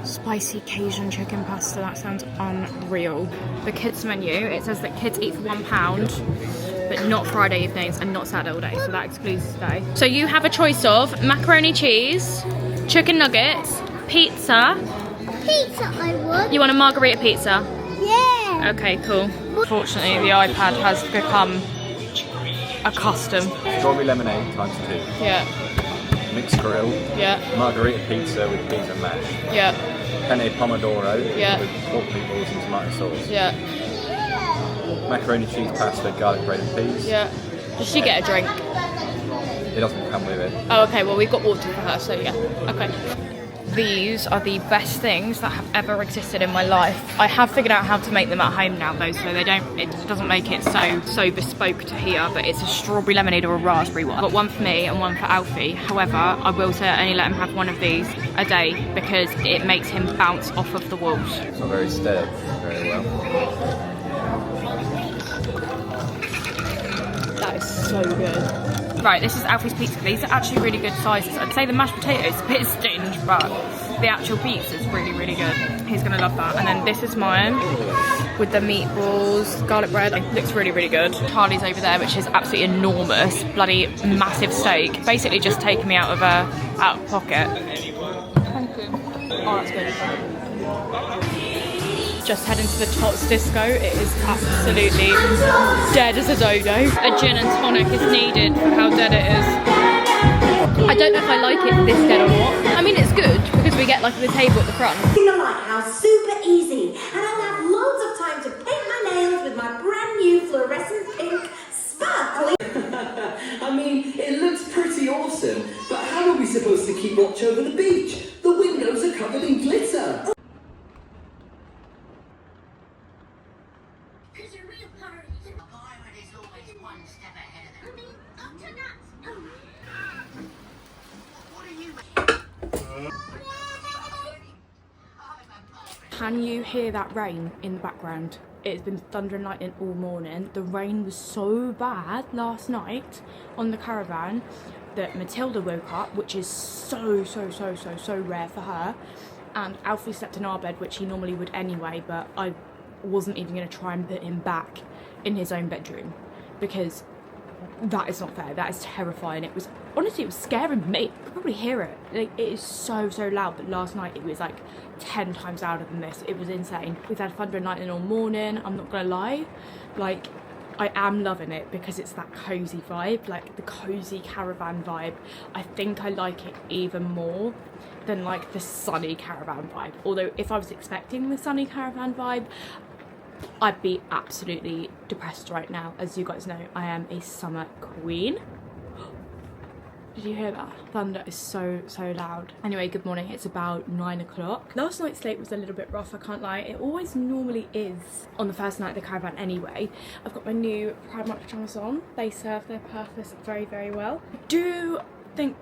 Spicy Cajun chicken pasta, that sounds unreal. The kids menu, it says that kids eat for £1, but not Friday evenings and not Saturday all day, so that excludes today. So you have a choice of macaroni cheese, chicken nuggets, pizza. Pizza, I would. You want a margarita pizza? Yeah. Okay, cool. Unfortunately, the iPad has become a custom. Strawberry lemonade times 2. Yeah. Mixed grill. Yeah. Margarita pizza with beans and mash. Yeah. Penne pomodoro. Yeah. With pork meatballs and tomato sauce. Yeah. Macaroni cheese pasta, garlic bread and peas. Yeah. Does she get a drink? It doesn't come with it. Oh, okay. Well, we've got water for her, so yeah. Okay. These are the best things that have ever existed in my life. I have figured out how to make them at home now though, so it doesn't make it so bespoke to here, but it's a strawberry lemonade or a raspberry one. I've got one for me and one for Alfie. However, I will say I only let him have one of these a day because it makes him bounce off of the walls. It's not very stirred very well. That is so good. Right, this is Alfie's pizza. These are actually really good sizes. I'd say the mashed potatoes a bit stinged, but the actual pizza is really, really good. He's gonna love that. And then this is mine with the meatballs, garlic bread. It looks really, really good. Charlie's over there, which is absolutely enormous, bloody massive steak. Basically just taking me out of pocket. Thank you. Oh, that's good. Just heading to the Tots Disco. It is absolutely dead as a dodo. A gin and tonic is needed for how dead it is. I don't know if I like it this dead or not. I mean, it's good because we get like the table at the front. You're like how super easy, and I'll have loads of time to paint my nails with my brand new fluorescent pink sparkly. I mean, it looks pretty awesome, but how are we keep watch over the beach. The windows are covered in glitter. It's a real party. A pirate is always one step ahead of them. Up to nuts. What are you? Can you hear that rain in the background? It's been thunder and lightning all morning. The rain was so bad last night on the caravan that Matilda woke up, which is so rare for her, and Alfie slept in our bed, which he normally would anyway, but I wasn't even going to try and put him back in his own bedroom because that is not fair. That is terrifying. It was scaring me. You could probably hear it. Like, it is so loud, but last night it was like 10 times louder than this. It was insane. We've had thunder and lightning all morning. I'm not gonna lie, like, I am loving it because it's that cozy vibe, like the cozy caravan vibe. I think I like it even more than like the sunny caravan vibe. Although if I was expecting the sunny caravan vibe, I'd be absolutely depressed right now. As you guys know, I am a summer queen. Did you hear that? Thunder is so loud. Anyway, good morning. It's about 9 o'clock. Last night's sleep was a little bit rough, I can't lie. It always normally is on the first night of the caravan anyway. I've got my new Primark pajamas on. They serve their purpose very well. I do think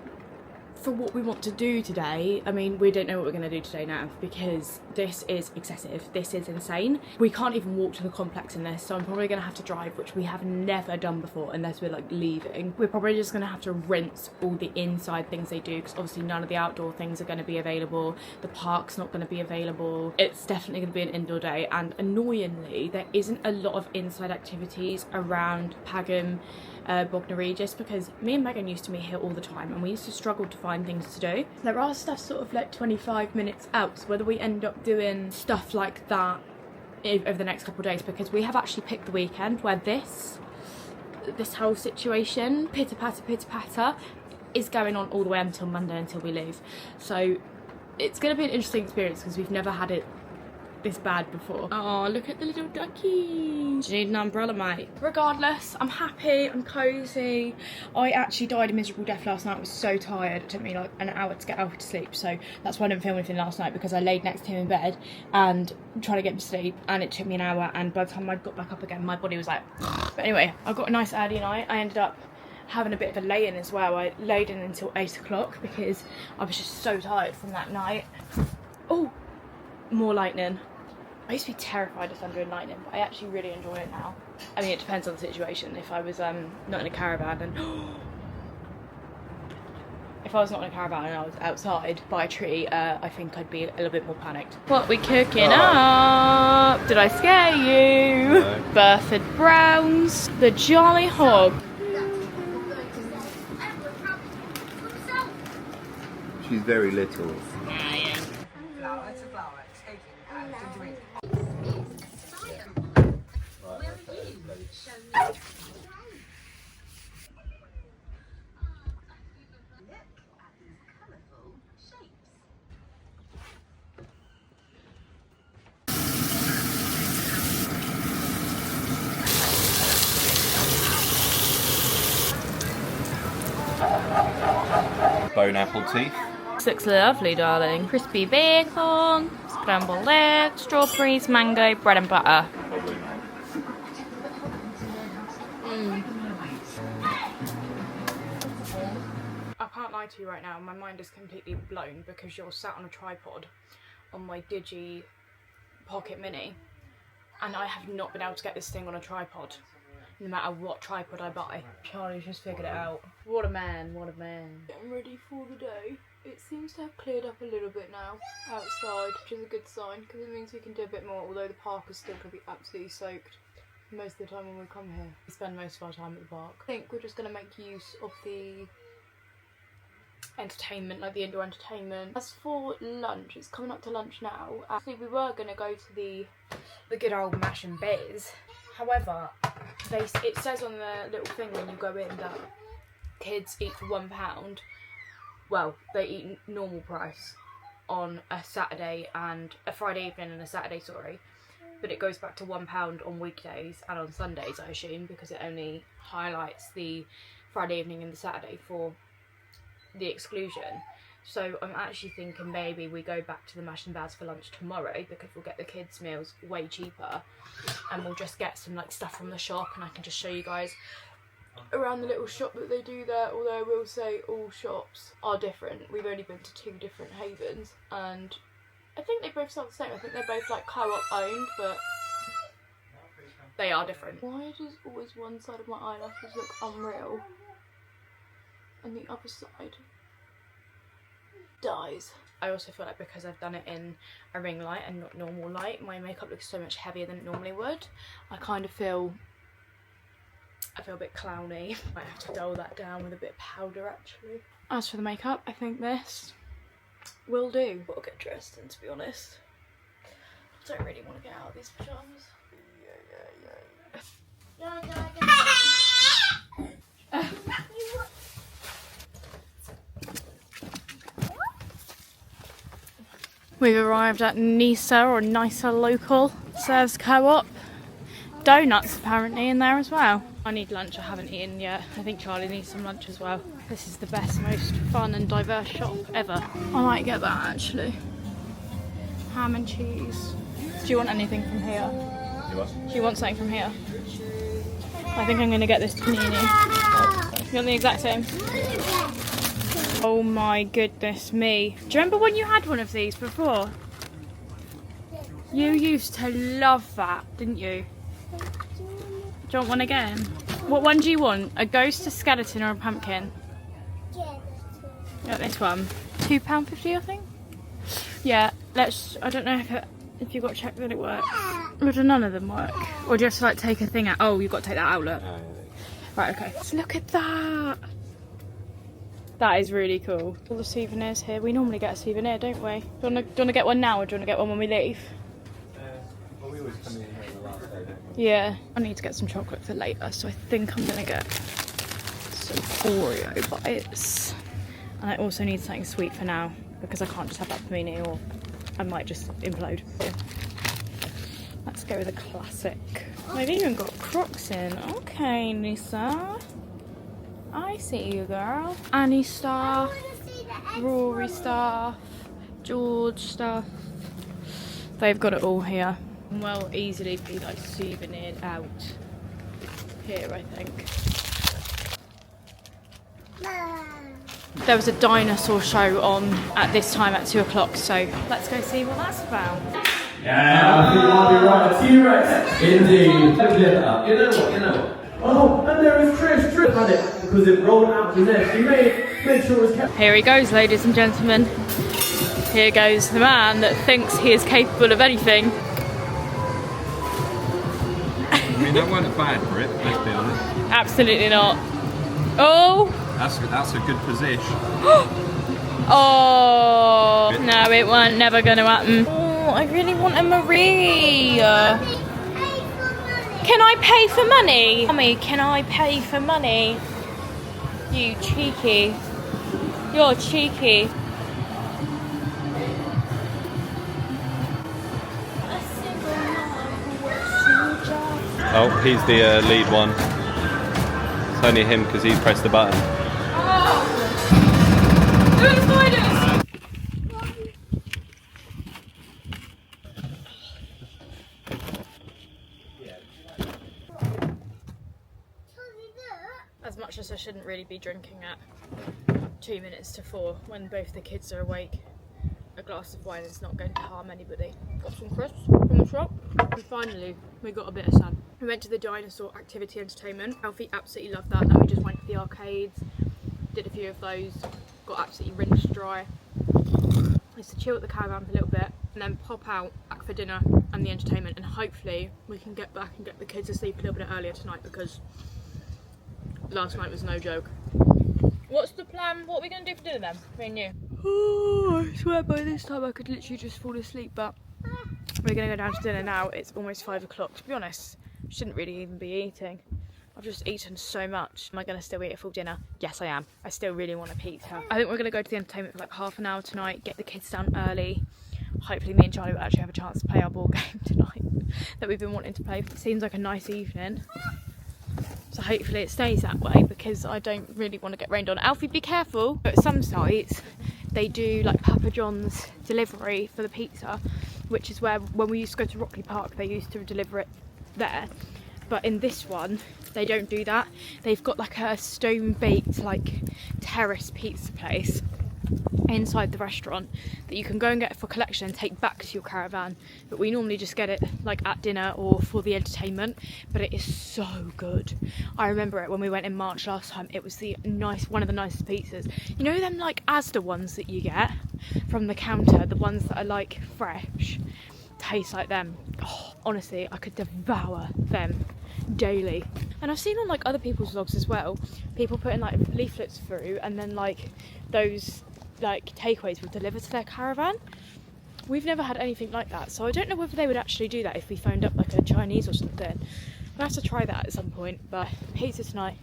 for what we want to do today, I mean, we don't know what we're going to do today now because this is excessive. This is insane. We can't even walk to the complex in this, so I'm probably going to have to drive, which we have never done before unless we're like leaving. We're probably just going to have to rinse all the inside things they do because obviously none of the outdoor things are going to be available. The park's not going to be available. It's definitely going to be an indoor day, and annoyingly there isn't a lot of inside activities around Pagham, Bognor Regis, because me and Megan used to meet here all the time and we used to struggle to find things to do. There are stuff sort of like 25 minutes out, so whether we end up doing stuff like that over the next couple of days, because we have actually picked the weekend where this whole situation, pitter patter, is going on all the way until Monday, until we leave. So it's going to be an interesting experience because we've never had it this bad before. Oh, look at the little duckies. Do you need an umbrella, mate? Regardless, I'm happy, I'm cozy. I actually died a miserable death last night. I was so tired. It took me like an hour to get Alfie to sleep, so that's why I didn't film anything last night, because I laid next to him in bed and tried to get him to sleep, and it took me an hour, and by the time I got back up again, my body was like... But anyway, I got a nice early night. I ended up having a bit of a lay-in as well. I laid in until 8 o'clock because I was just so tired from that night. Oh, more lightning. I used to be terrified of thunder and lightning, but I actually really enjoy it now. I mean, it depends on the situation. If I was not in a caravan and... If I was not in a caravan and I was outside by a tree, I think I'd be a little bit more panicked. What we cooking up? Did I scare you? No. Burford Browns, the Jolly Hog. She's very little. Bone apple teeth. Looks lovely, darling. Crispy bacon, scrambled eggs, strawberries, mango, bread and butter. I can't lie to you right now, my mind is completely blown because you're sat on a tripod on my Digi Pocket Mini, and I have not been able to get this thing on a tripod, no matter what tripod I buy. Charlie's just figured it out. What a man, what a man. Getting ready for the day. It seems to have cleared up a little bit now outside, which is a good sign because it means we can do a bit more, although the park is still going to be absolutely soaked most of the time when we come here. We spend most of our time at the park. I think we're just going to make use of the entertainment, like the indoor entertainment. As for lunch, it's coming up to lunch now. Actually, we were going to go to the good old mash and biz. However, it says on the little thing when you go in that kids eat for £1. Well, they eat normal price on a Saturday and a Friday evening and a Saturday, sorry. But it goes back to £1 on weekdays and on Sundays, I assume, because it only highlights the Friday evening and the Saturday for the exclusion. So I'm actually thinking maybe we go back to the Mash and Baz for lunch tomorrow, because we'll get the kids' meals way cheaper, and we'll just get some like stuff from the shop, and I can just show you guys around the little shop that they do there. Although I will say all shops are different. We've only been to 2 different havens, and I think they both sound the same. I think they're both like co-op owned, but they are different. Why does always one side of my eyelashes look unreal and the other side dies? I also feel like because I've done it in a ring light and not normal light, my makeup looks so much heavier than it normally would. I feel a bit clowny. Might have to dull that down with a bit of powder actually. As for the makeup, I think this will do. I'll get dressed in, to be honest. I don't really want to get out of these pyjamas. We've arrived at Nisa, or Nisa Local. Serves co-op. Donuts apparently in there as well. I need lunch, I haven't eaten yet. I think Charlie needs some lunch as well. This is the best, most fun and diverse shop ever. I might get that actually. Ham and cheese. Do you want anything from here? Do you want something from here? I think I'm going to get this panini. You want the exact same? Oh my goodness me. Do you remember when you had one of these before? You used to love that, didn't you? Do you want one again? What one do you want? A ghost, a skeleton, or a pumpkin? Got this one. £2.50 I think? Yeah, I don't know if you've got to check that it works. Or do none of them work? Or do you have to like take a thing out? Oh, you've to take that out, look. Right, okay. So look at that. That is really cool. All the souvenirs here. We normally get a souvenir, don't we? Do you want to get one now, or do you want to get one when we leave? Well, we always come in here on the last day, don't we? Yeah. I need to get some chocolate for later, so I think I'm going to get some Oreo bites. And I also need something sweet for now, because I can't just have that panini, or I might just implode. Let's go with a classic. They've even got Crocs in. Okay, Nisa. I see you, girl. Annie stuff, Rory stuff, George stuff. They've got it all here. Will easily be like souvenired out here, I think. There was a dinosaur show on at this time at 2 o'clock, so let's go see what that's about. Yeah, I think you'll be right. A T-Rex. Indeed. Look at that. You know what? Oh, and there is Trish. Trish had it because it rolled out the nest. She made sure it was kept. Here he goes, ladies and gentlemen. Here goes the man that thinks he is capable of anything. I mean, that wasn't bad for it, let's be honest. Absolutely not. Oh! That's a good position. Oh! No, it weren't never going to happen. Oh, I really want a Marie. Can I pay for money? Mommy, can I pay for money? You cheeky. You're cheeky. Oh, he's the lead one. It's only him because he pressed the button. Oh! Doing spiders! As much as I shouldn't really be drinking at 2 minutes to 4 when both the kids are awake, a glass of wine is not going to harm anybody. Got some crisps from the shop, and finally we got a bit of sun. We went to the Dinosaur activity entertainment. Alfie absolutely loved that. Then we just went to the arcades, did a few of those, got absolutely rinsed dry. Just to chill at the caravan for a little bit, and then pop out back for dinner and the entertainment, and hopefully we can get back and get the kids to sleep a little bit earlier tonight, because last night was no joke. What's the plan? What are we going to do for dinner then, me and you? Oh, I swear by this time I could literally just fall asleep, but we're going to go down to dinner now. It's almost 5 o'clock. To be honest, I shouldn't really even be eating. I've just eaten so much. Am I going to still eat a full dinner? Yes, I am. I still really want a pizza. I think we're going to go to the entertainment for like half an hour tonight, get the kids down early. Hopefully me and Charlie will actually have a chance to play our board game tonight that we've been wanting to play. It seems like a nice evening. So hopefully it stays that way, because I don't really want to get rained on. Alfie, be careful. At some sites, they do like Papa John's delivery for the pizza, which is where when we used to go to Rockley Park they used to deliver it there. But in this one they don't do that. They've got like a stone baked like terrace pizza place inside the restaurant that you can go and get for collection and take back to your caravan, but we normally just get it like at dinner or for the entertainment. But it is so good. I remember it when we went in March last time. It was one of the nicest pizzas. You know them like Asda ones that you get from the counter, the ones that are like fresh, taste like them. Oh, honestly, I could devour them daily. And I've seen on like other people's vlogs as well, people putting like leaflets through, and then like those like takeaways will deliver to their caravan. We've never had anything like that, so I don't know whether they would actually do that if we phoned up like a Chinese or something. We'll have to try that at some point. But pizza tonight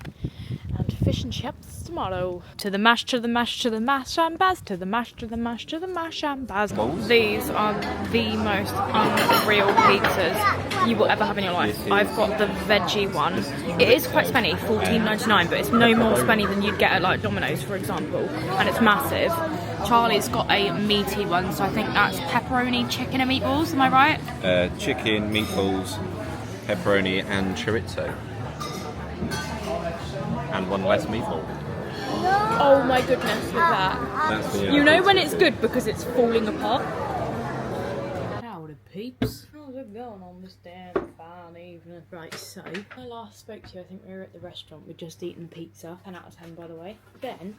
and fish and chips tomorrow. To the mash, to the mash, to the mash and baz, to the mash, to the mash, to the mash and baz. These are the most unreal pizzas you will ever have in your life. I've got the veggie one. It is quite spenny, $14.99, but it's no more spenny than you'd get at like Domino's, for example, and it's massive. Charlie's got a meaty one, so I think that's pepperoni, chicken and meatballs, am I right? Chicken, meatballs, pepperoni and chorizo. And one less meatball. Oh my goodness, look at that. That's the, You know when it's good because it's falling apart? Howdy peeps. How's it going on this damn fine evening? Right, so when I last spoke to you, I think we were at the restaurant. We'd just eaten the pizza, 10 out of 10 by the way. Then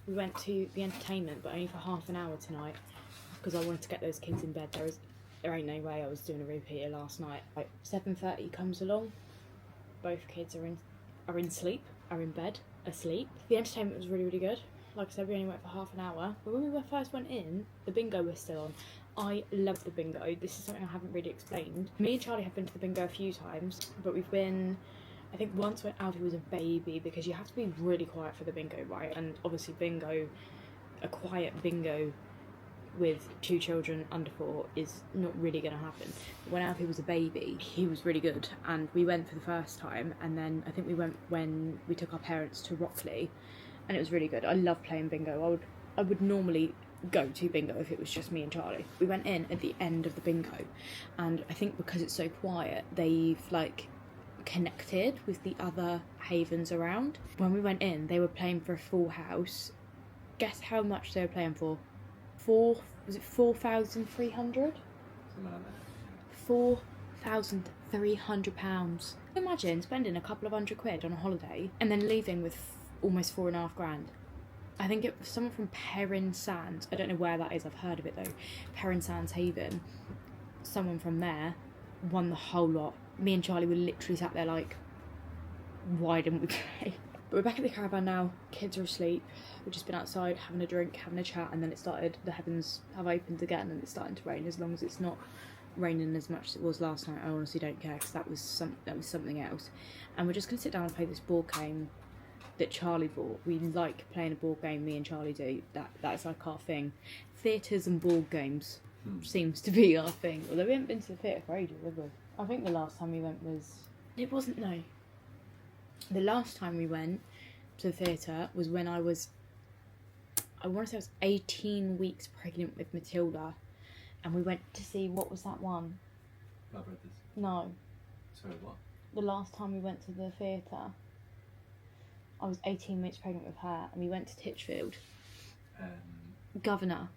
we went to the entertainment, but only for half an hour tonight because I wanted to get those kids in bed. There ain't no way I was doing a repeater last night. Like 7:30 comes along, both kids are in bed, asleep. The entertainment was really, really good. Like I said, we only went for half an hour. But when we first went in, the bingo was still on. I love the bingo. This is something I haven't really explained. Me and Charlie have been to the bingo a few times, but we've been, I think once when Alfie was a baby, because you have to be really quiet for the bingo, right? And obviously a quiet bingo with 2 children under 4 is not really going to happen. When Alfie was a baby, he was really good, and we went for the first time, and then I think we went when we took our parents to Rockley, and it was really good. I love playing bingo. I would normally go to bingo if it was just me and Charlie. We went in at the end of the bingo, and I think because it's so quiet, they've like connected with the other havens around. When we went in, they were playing for a full house. Guess how much they were playing for? Was it 4,300? £4,300. Imagine spending a couple of £100 on a holiday and then leaving with almost £4,500. I think it was someone from Perrin Sands. I don't know where that is. I've heard of it though. Perrin Sands Haven. Someone from there won the whole lot. Me and Charlie were literally sat there like, why didn't we play? But we're back at the caravan now. Kids are asleep. We've just been outside having a drink, having a chat, and then the heavens have opened again and it's starting to rain. As long as it's not raining as much as it was last night, I honestly don't care, because that was something else. And we're just going to sit down and play this board game that Charlie bought. We like playing a board game, me and Charlie do. That's like our thing. Theatres and board games seems to be our thing. Although we haven't been to the theatre for ages, have we? I think the last time we went was... The last time we went to the theatre was when I want to say I was 18 weeks pregnant with Matilda, and we went to see, what was that one? Blood Brothers. No. Sorry, what? The last time we went to the theatre, I was 18 weeks pregnant with her, and we went to Titchfield. Governor.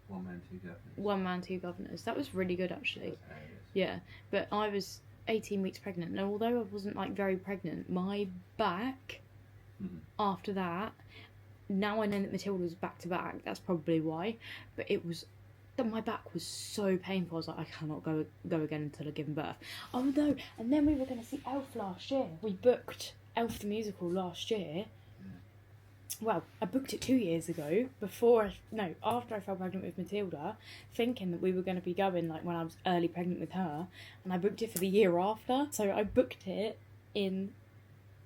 One Man, Two Governors. One Man, Two Governors. That was really good, actually. Yeah, but I was 18 weeks pregnant, and although I wasn't like very pregnant, my back after that, now I know that Matilda was back to back, that's probably why, but my back was so painful. I was like, I cannot go again until I give birth. Oh no, and then we were going to see Elf last year. We booked Elf the musical last year. Well, I booked it 2 years ago, after I fell pregnant with Matilda, thinking that we were going to be going like when I was early pregnant with her, and I booked it for the year after. So I booked it in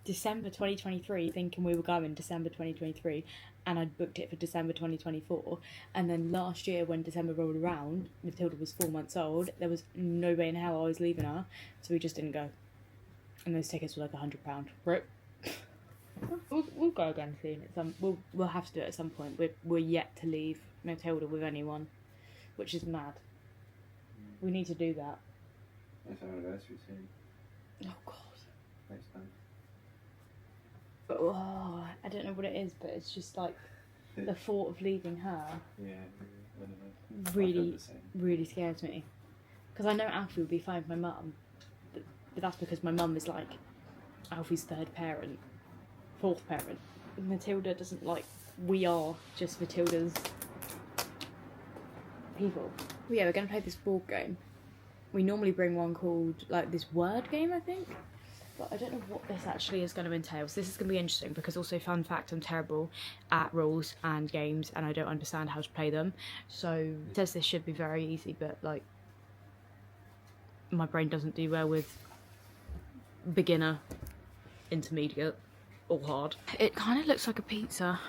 December 2023, thinking we were going December 2023, and I'd booked it for December 2024. And then last year, when December rolled around, Matilda was 4 months old. There was no way in hell I was leaving her, so we just didn't go. And those tickets were like £100. Right? We'll go again soon. We'll have to do it at some point. We're yet to leave Matilda with anyone, which is mad. We need to do that. It's our anniversary soon. Oh God. Next time. But I don't know what it is, but it's just like the thought of leaving her Yeah, I don't know. really scares me. Because I know Alfie would be fine with my mum, but that's because my mum is like Alfie's third parent, fourth parent. Matilda doesn't like. We are just Matilda's people. Well, yeah, we're going to play this board game. We normally bring one called, like, this word game, I think. But I don't know what this actually is going to entail. So this is going to be interesting because also, fun fact, I'm terrible at rules and games and I don't understand how to play them. So it says this should be very easy, but, like, my brain doesn't do well with beginner, intermediate, or hard. It kind of looks like a pizza.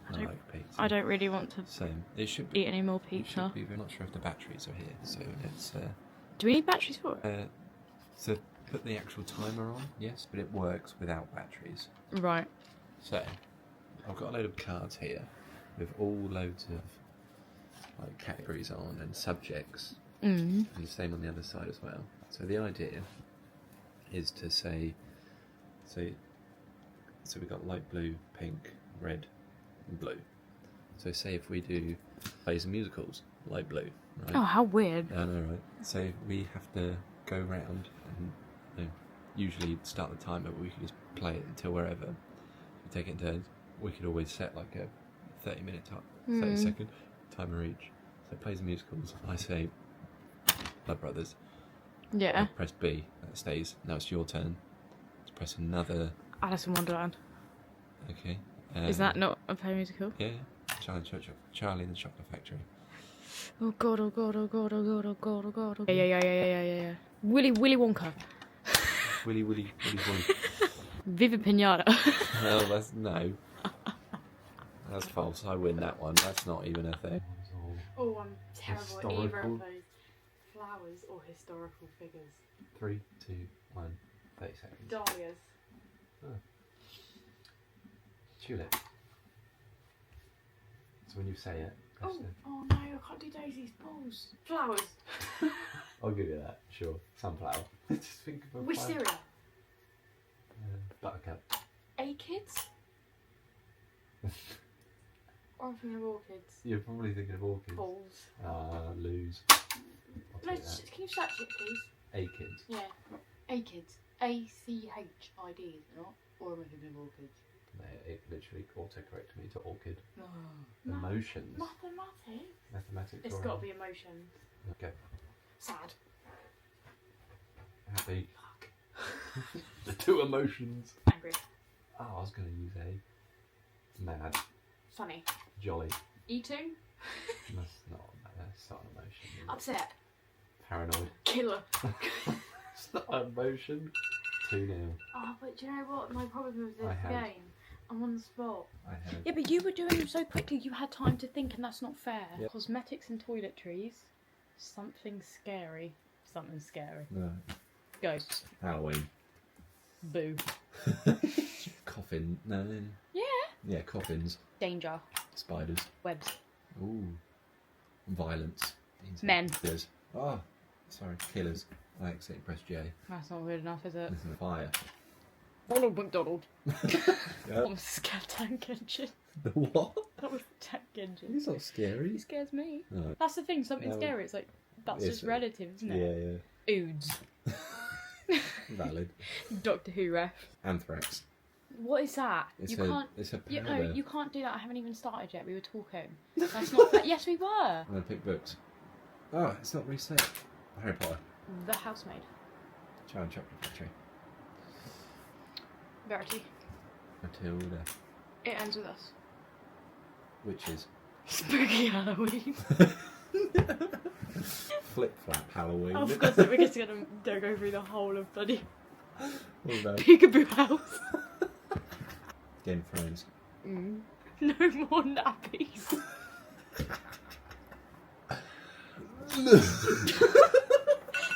I like pizza. I don't really want to Same. It should eat any more pizza. I'm not sure if the batteries are here, so let's. Do we need batteries for it? So put the actual timer on, yes, but it works without batteries. Right. So I've got a load of cards here with all loads of like categories on and subjects, and the same on the other side as well. So the idea is to say, so we've got light blue, pink, red, and blue. So say if we do plays and musicals, light blue, right? Oh, how weird. I know, right? So we have to go round and usually start the timer, but we can just play it until wherever. We take it in turns. We could always set like a 30-minute time, 30-second timer each. So plays and musicals. I say Blood Brothers. Yeah. I press B. That stays. Now it's your turn. Let's press another. Alice in Wonderland. Okay. Is that not a play musical? Yeah. Charlie and the Chocolate Factory. Oh God, oh God, oh God, oh God, oh God, oh God. Yeah. Willy Wonka. Willy. Viva Pinata. Oh, that's no. That's false. I win that one. That's not even a thing. Oh, I'm terrible at either Historical. of those. Flowers or historical figures. 3, 2, 1. 30 seconds. Dahlias. Tulip. So when you say it, press Oh, it. oh no, I can't do daisies. Balls. Flowers. I'll give you that. Sure. Sunflower. Just think of a flower. Wisteria. Buttercup. Aphids? Or I'm thinking of orchids. You're probably thinking of orchids. Balls. Lose. No, can you search it, please? Aphids. Yeah. Aphids. ACHID, is it not? Or am I thinking of orchids? No, it literally autocorrected me to orchid. No. Emotions. Mathematics? Mathematics. It's got to be emotions. Okay. Sad. Happy. Fuck. The two emotions. Angry. Oh, I was going to use a mad, Funny. jolly. Eating? That's not an emotion. is it? Upset. Paranoid. Killer. It's not an emotion. 2-0. Oh, but do you know what? My problem with I this had- game, I'm on the spot. I had. Yeah, but you were doing it so quickly, you had time to think, and that's not fair. Yep. Cosmetics and toiletries. Something scary. Something scary. No. Go. Halloween. Boo. Coffin. No. Yeah. Yeah, coffins. Danger. Spiders. Webs. Ooh. Violence. Men. Killers. Oh, sorry. Killers. I accidentally pressed J. That's not weird enough, is it? This is fire. Ronald McDonald. That Yep. was a scare tank engine. The what? That was the tank engine. He's not scary. He scares me. No. That's the thing, something No. scary, it's like, that's Yes, just relative, isn't it? Yeah. Oods. Valid. Doctor Who ref. Anthrax. What is that? It's you can't. It's a You, powder. no, you can't do that. I haven't even started yet. We were talking. That's not. Yes, we were. I'm gonna pick books. Oh, it's not reset. Harry Potter. The Housemaid. Charlie and Chocolate Factory. Verity. Matilda. It ends with us. Witches. Spooky Halloween. Flip Flap Halloween. Oh, for God's sake, we're just gonna go through the whole of bloody What about Peekaboo House. Game of Thrones? No more nappies.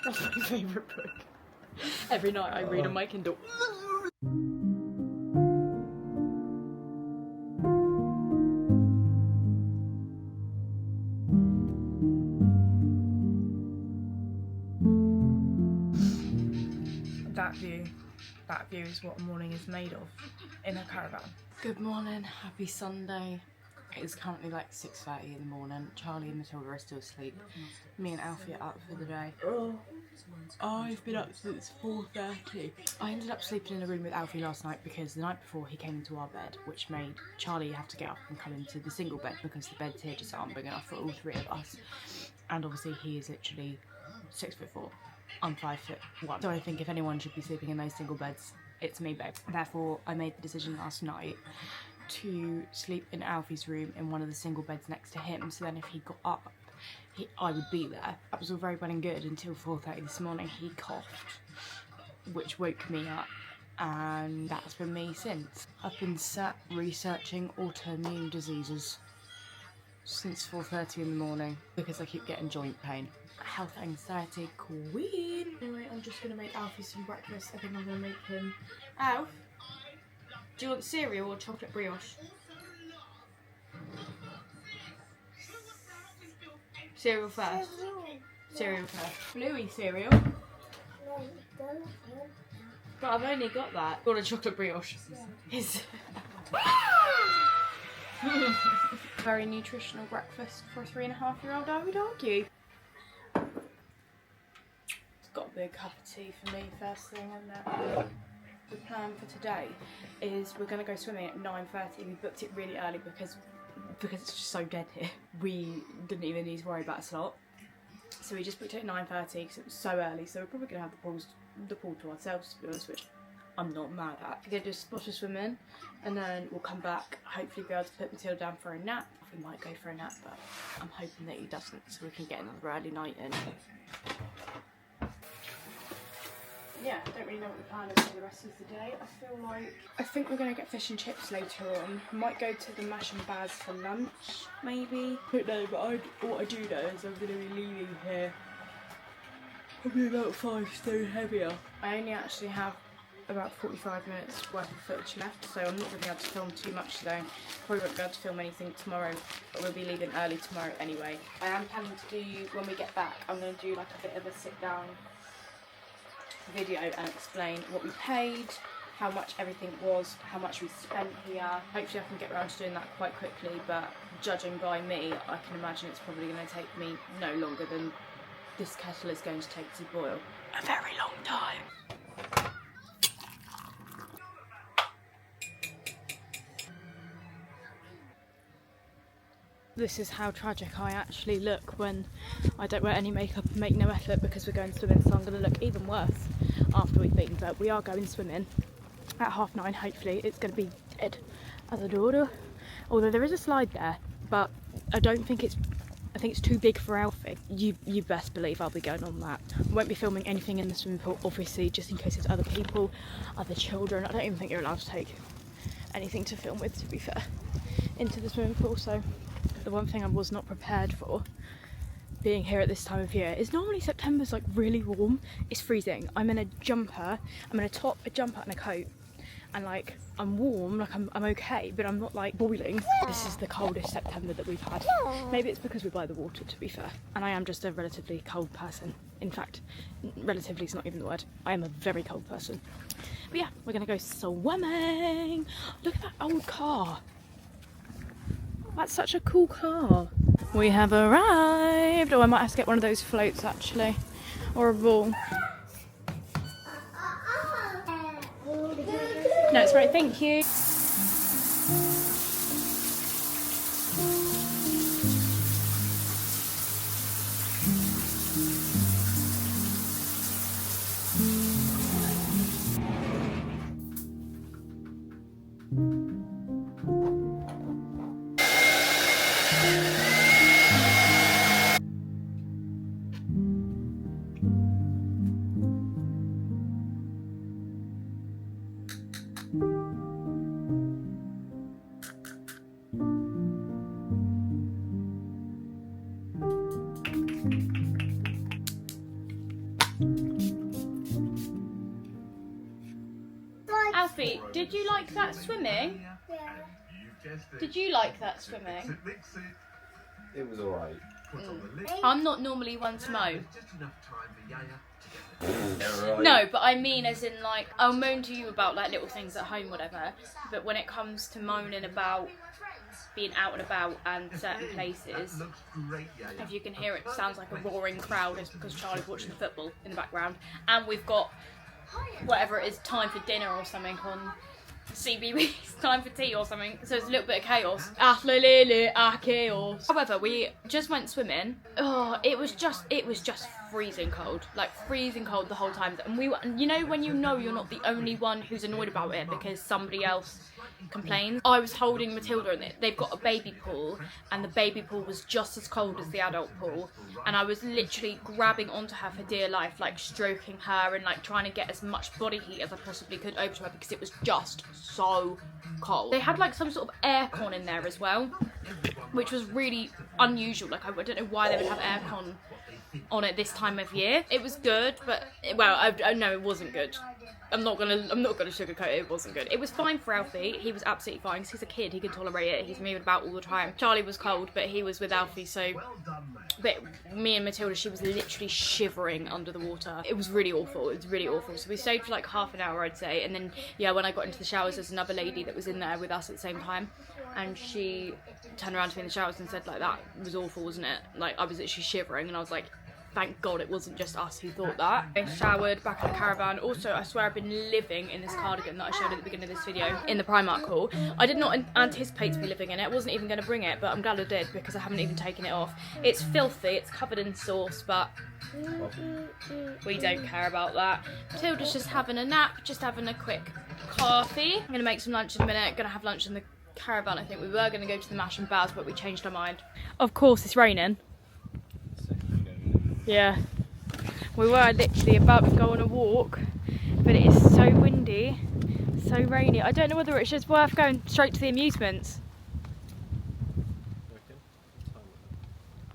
That's my favourite book. Every night I read on my Kindle. that view is what a morning is made of in a caravan. Good morning, happy Sunday. It is currently like 6:30 in the morning. Charlie and Matilda are still asleep. Me and Alfie are up for the day. Oh, I've been up since 4:30. I ended up sleeping in a room with Alfie last night because the night before he came into our bed, which made Charlie have to get up and come into the single bed because the beds here just aren't big enough for all three of us. And obviously he is literally 6'4". I'm 5'1". So I think if anyone should be sleeping in those single beds, it's me, babe. Therefore, I made the decision last night to sleep in Alfie's room in one of the single beds next to him, so then if he got up, I would be there. That was all very well and good until 4:30 this morning. He coughed, which woke me up, and that's been me since. I've been sat researching autoimmune diseases since 4:30 in the morning because I keep getting joint pain. Health anxiety queen. Anyway, I'm just gonna make Alfie some breakfast. I think I'm gonna make him... Alf? Do you want cereal or chocolate brioche? Cereal first. Cereal first. Bluey cereal. But I've only got that. Got a chocolate brioche. Is very nutritional breakfast for a 3.5-year-old, I would argue. It's got a big cup of tea for me first thing, and the plan for today is we're going to go swimming at 9:30. We booked it really early because it's just so dead here. We didn't even need to worry about a slot. So we just booked it at 9:30 because it was so early. So we're probably going to have the pool to ourselves, to be honest, which I'm not mad at. We're going to do a spot of swimming and then we'll come back, hopefully be able to put Matilda down for a nap. We might go for a nap, but I'm hoping that he doesn't, so we can get another early night in. Yeah, I don't really know what the plan is for the rest of the day. I think we're going to get fish and chips later on. Might go to the Mash and Baz for lunch, maybe. I don't know, but what I do know is I'm going to be leaving here probably about 5 stone heavier. I only actually have about 45 minutes worth of footage left, so I'm not going to be able to film too much today. Probably won't be able to film anything tomorrow, but we'll be leaving early tomorrow anyway. I am planning to do, when we get back, I'm going to do like a bit of a sit down video and explain what we paid, how much everything was, how much we spent here. Hopefully I can get around to doing that quite quickly, but judging by me, I can imagine it's probably going to take me no longer than this kettle is going to take to boil. A very long time. This is how tragic I actually look when I don't wear any makeup and make no effort because we're going swimming, so I'm going to look even worse after we've been. But we are going swimming at 9:30, hopefully. It's going to be dead as a daughter. Although there is a slide there, but I think it's too big for Alfie. You best believe I'll be going on that. I won't be filming anything in the swimming pool, obviously, just in case there's other people, other children. I don't even think you're allowed to take anything to film with, to be fair, into the swimming pool, so... The one thing I was not prepared for being here at this time of year is normally September's like really warm. It's freezing. I'm in a jumper, I'm in a top, a jumper and a coat, and like I'm warm, like I'm okay, but I'm not like boiling. This is the coldest September that we've had. Maybe it's because we're by the water, to be fair, and I am just a relatively cold person. In fact, relatively is not even the word. I am a very cold person. But yeah, we're gonna go swimming. Look at that old car. That's such a cool car. We have arrived. Oh, I might have to get one of those floats actually, or a ball. No, it's right, thank you. Alfie, did you like that swimming? Yeah. Did you like that swimming? It was alright. I'm not normally one to moan. Yeah, right. No, but I mean as in like, I'll moan to you about like little things at home, whatever, but when it comes to moaning about being out and about and certain places, if you can hear it, sounds like a roaring crowd, it's because Charlie's watching the football in the background, and we've got whatever it is, time for dinner or something on CBBS, time for tea or something, so it's a little bit of chaos. Chaos. However, we just went swimming. Oh, it was just freezing cold, like freezing cold the whole time. And we were, you know when you know you're not the only one who's annoyed about it because somebody else complains. I was holding Matilda and they've got a baby pool, and the baby pool was just as cold as the adult pool, and I was literally grabbing onto her for dear life, like stroking her and like trying to get as much body heat as I possibly could over to her because it was just so cold. They had like some sort of aircon in there as well, which was really unusual. Like I don't know why they would have aircon on it this time of year. It was good, but well, I know it wasn't good. I'm not gonna sugarcoat it. It wasn't good. It was fine for Alfie. He was absolutely fine because he's a kid. He can tolerate it. He's moving about all the time. Charlie was cold, but he was with Alfie, so. But me and Matilda, she was literally shivering under the water. It was really awful. It was really awful. So we stayed for like half an hour, I'd say, and then yeah, when I got into the showers, there's another lady that was in there with us at the same time, and she turned around to me in the showers and said like, that was awful, wasn't it? Like I was literally shivering, and I was like, thank God it wasn't just us who thought that. I showered back in the caravan. Also, I swear I've been living in this cardigan that I showed at the beginning of this video in the Primark haul. I did not anticipate to be living in it. I wasn't even going to bring it, but I'm glad I did because I haven't even taken it off. It's filthy, it's covered in sauce, but we don't care about that. Matilda's just having a nap, just having a quick coffee. I'm going to make some lunch in a minute. Going to have lunch in the caravan. I think we were going to go to the Mash and Baz, but we changed our mind. Of course, it's raining. Yeah, we were literally about to go on a walk, but it is so windy, so rainy. I don't know whether it's just worth going straight to the amusements.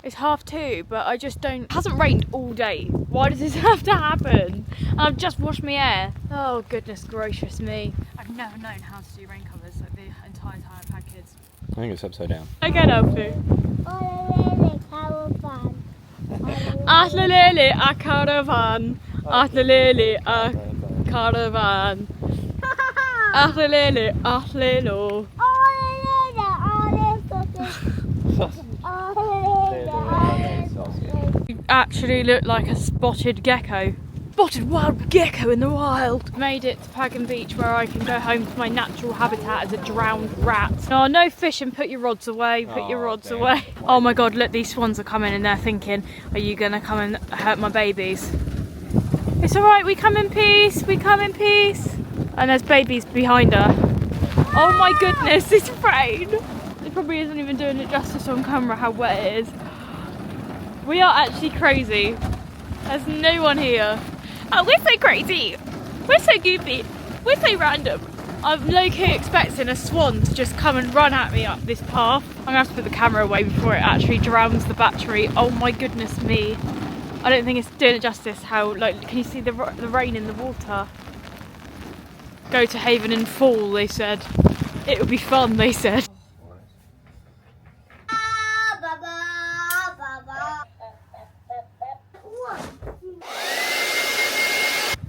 It's 2:30, but I just don't. It hasn't rained all day. Why does this have to happen? I've just washed my hair. Oh goodness gracious me! I've never known how to do rain covers like the entire time I've had kids. I think it's upside down. Again, Alfie. Atlelele a caravan. Atlelele a caravan. Atlelele atlelo. You actually look like a spotted gecko. Spotted wild gecko in the wild. Made it to Pagan Beach where I can go home to my natural habitat as a drowned rat. Oh, no fishing, put your rods away, put your rods away. Oh my God, look, these swans are coming and they're thinking, are you gonna come and hurt my babies? It's all right, we come in peace, we come in peace. And there's babies behind her. Oh my goodness, it's rain. It probably isn't even doing it justice on camera how wet it is. We are actually crazy. There's no one here. Oh, we're so crazy. We're so goofy. We're so random. I'm low-key expecting a swan to just come and run at me up this path. I'm gonna have to put the camera away before it actually drowns the battery. Oh my goodness me. I don't think it's doing it justice how, like, can you see the rain in the water? Go to Haven and fall, they said. It would be fun, they said.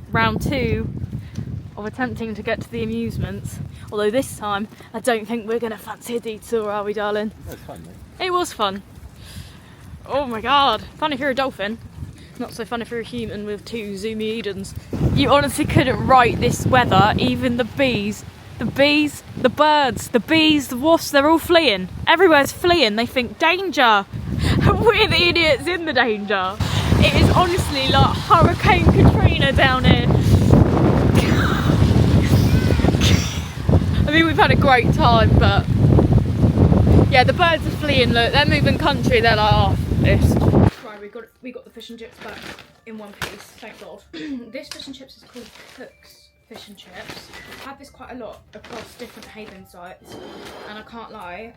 Round 2 of attempting to get to the amusements. Although this time, I don't think we're going to fancy a detour, are we, darling? It was fun, though. It was fun. Oh my God. Fun if you're a dolphin. Not so fun if you're a human with 2 zoomy Edens. You honestly couldn't write this weather. Even the bees. The bees, the birds, the bees, the wasps, they're all fleeing. Everywhere's fleeing. They think danger. We're the idiots in the danger. It is honestly like Hurricane Katrina down here. I mean, we've had a great time, but yeah, the birds are fleeing. Look, they're moving country. They're like, oh, this. Right, we got the fish and chips back in one piece. Thank God. This fish and chips is called Cook's Fish and Chips. I've had this quite a lot across different Haven sites, and I can't lie.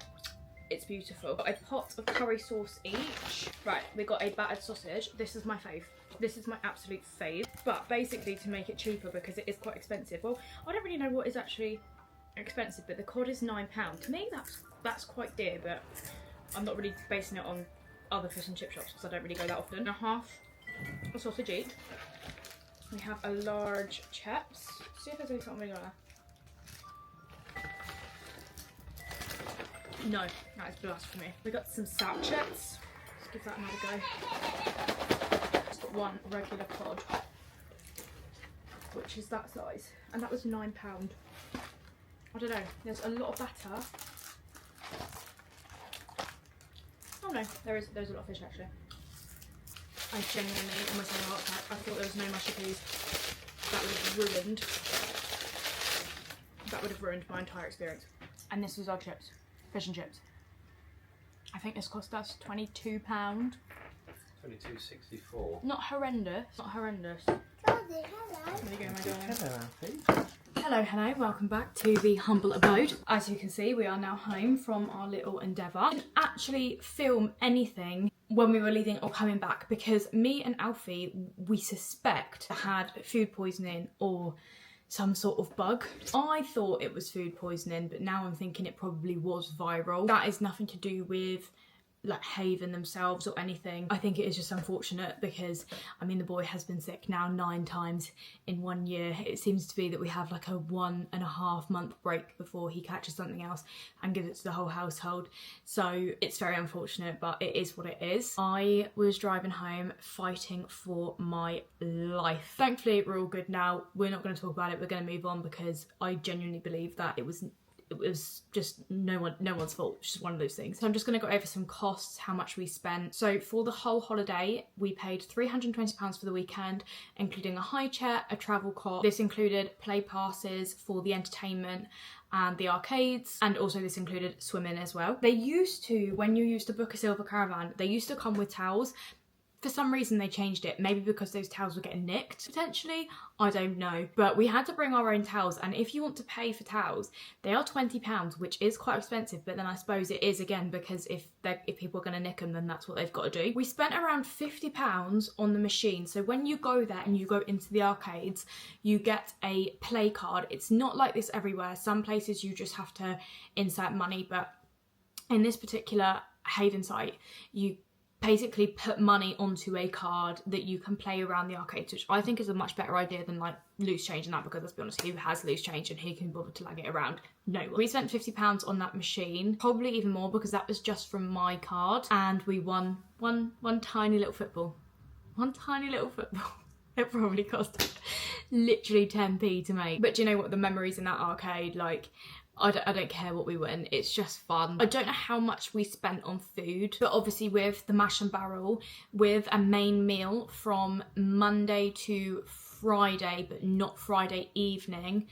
It's beautiful. Got a pot of curry sauce each. Right, we got a battered sausage. This is my fave. This is my absolute fave. But basically to make it cheaper because it is quite expensive. Well, I don't really know what is actually expensive, but the cod is £9. To me, that's quite dear, but I'm not really basing it on other fish and chip shops because I don't really go that often. And a half a sausage each. We have a large chips. See if there's any something on there. No, that is blasphemy. We got some salt chips. Let's give that another go. Just got one regular cod, which is that size, and that was £9. I don't know. There's a lot of batter. Oh no, there's a lot of fish actually. I genuinely almost had a heart attack. I thought there was no mushy peas. That would have ruined my entire experience. And this was our chips. Fish and chips. I think this cost us £22. $22.64. Not horrendous. Not horrendous. Hello. There you go, my darling. Hello, Alfie. Hello, welcome back to the humble abode. As you can see, we are now home from our little endeavour. I didn't actually film anything when we were leaving or coming back because me and Alfie, we suspect had food poisoning or some sort of bug. I thought it was food poisoning, but now I'm thinking it probably was viral. That is nothing to do with like Haven themselves or anything. I think it is just unfortunate because I mean the boy has been sick now 9 times in 1 year. It seems to be that we have like a 1.5 month break before he catches something else and gives it to the whole household. So it's very unfortunate, but it is what it is. I was driving home fighting for my life. Thankfully we're all good now. We're not going to talk about it. We're going to move on because I genuinely believe that it was just no one's fault. It's just one of those things. So I'm just going to go over some costs, how much we spent. So for the whole holiday, we paid £320 for the weekend, including a high chair, a travel cot. This included play passes for the entertainment and the arcades, and also this included swimming as well. They used to, when you used to book a silver caravan, they used to come with towels. For some reason they changed it, maybe because those towels were getting nicked, potentially, I don't know. But we had to bring our own towels, and if you want to pay for towels, they are £20, which is quite expensive, but then I suppose it is again because if people are going to nick them, then that's what they've got to do. We spent around £50 on the machine, so when you go there and you go into the arcades, you get a play card. It's not like this everywhere. Some places you just have to insert money, but in this particular Haven site, you basically put money onto a card that you can play around the arcades, which I think is a much better idea than like loose change and that, because let's be honest, who has loose change and who can bother to lag it around? No one. We spent £50 on that machine, probably even more because that was just from my card, and we won one tiny little football. One tiny little football. It probably cost literally 10p to make. But do you know what, the memories in that arcade, like, I don't care what we win, it's just fun. I don't know how much we spent on food, but obviously with the mash and barrel, with a main meal from Monday to Friday, but not Friday evening,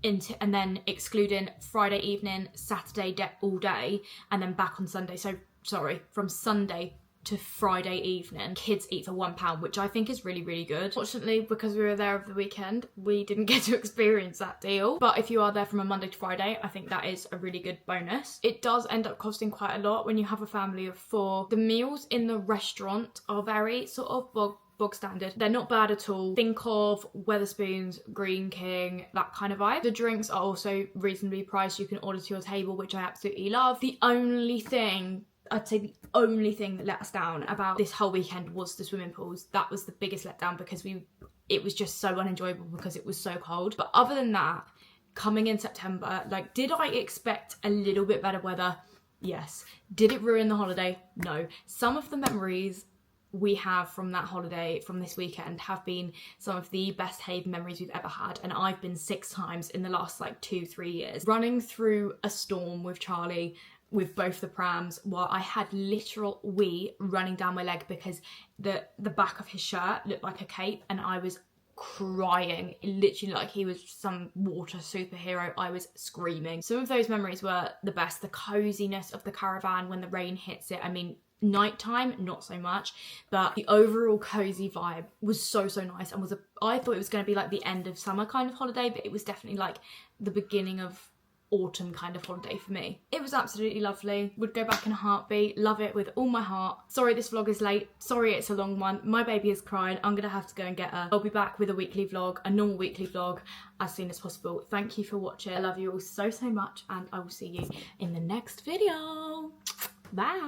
and then excluding Friday evening, Saturday all day, and then back on Sunday. So, sorry, from Sunday to Friday evening, kids eat for £1, which I think is really, really good. Fortunately, because we were there over the weekend, we didn't get to experience that deal. But if you are there from a Monday to Friday, I think that is a really good bonus. It does end up costing quite a lot when you have a family of 4. The meals in the restaurant are very sort of bog standard. They're not bad at all. Think of Wetherspoons, Green King, that kind of vibe. The drinks are also reasonably priced. You can order to your table, which I absolutely love. I'd say the only thing that let us down about this whole weekend was the swimming pools. That was the biggest letdown because it was just so unenjoyable because it was so cold. But other than that, coming in September, like, did I expect a little bit better weather? Yes. Did it ruin the holiday? No. Some of the memories we have from that holiday, from this weekend, have been some of the best Haven memories we've ever had, and I've been 6 times in the last like 2-3 years. Running through a storm with Charlie, with both the prams, while I had literal wee running down my leg because the back of his shirt looked like a cape, and I was crying, literally like he was some water superhero. I was screaming. Some of those memories were the best. The coziness of the caravan when the rain hits it. I mean, nighttime, not so much, but the overall cozy vibe was so nice, and I thought it was going to be like the end of summer kind of holiday, but it was definitely like the beginning of autumn kind of holiday for me. It was absolutely lovely. Would go back in a heartbeat. Love it with all my heart. Sorry this vlog is late. Sorry it's a long one. My baby is crying. I'm gonna have to go and get her. I'll be back with a weekly vlog, a normal weekly vlog, as soon as possible. Thank you for watching. I love you all so much, and I will see you in the next video. Bye.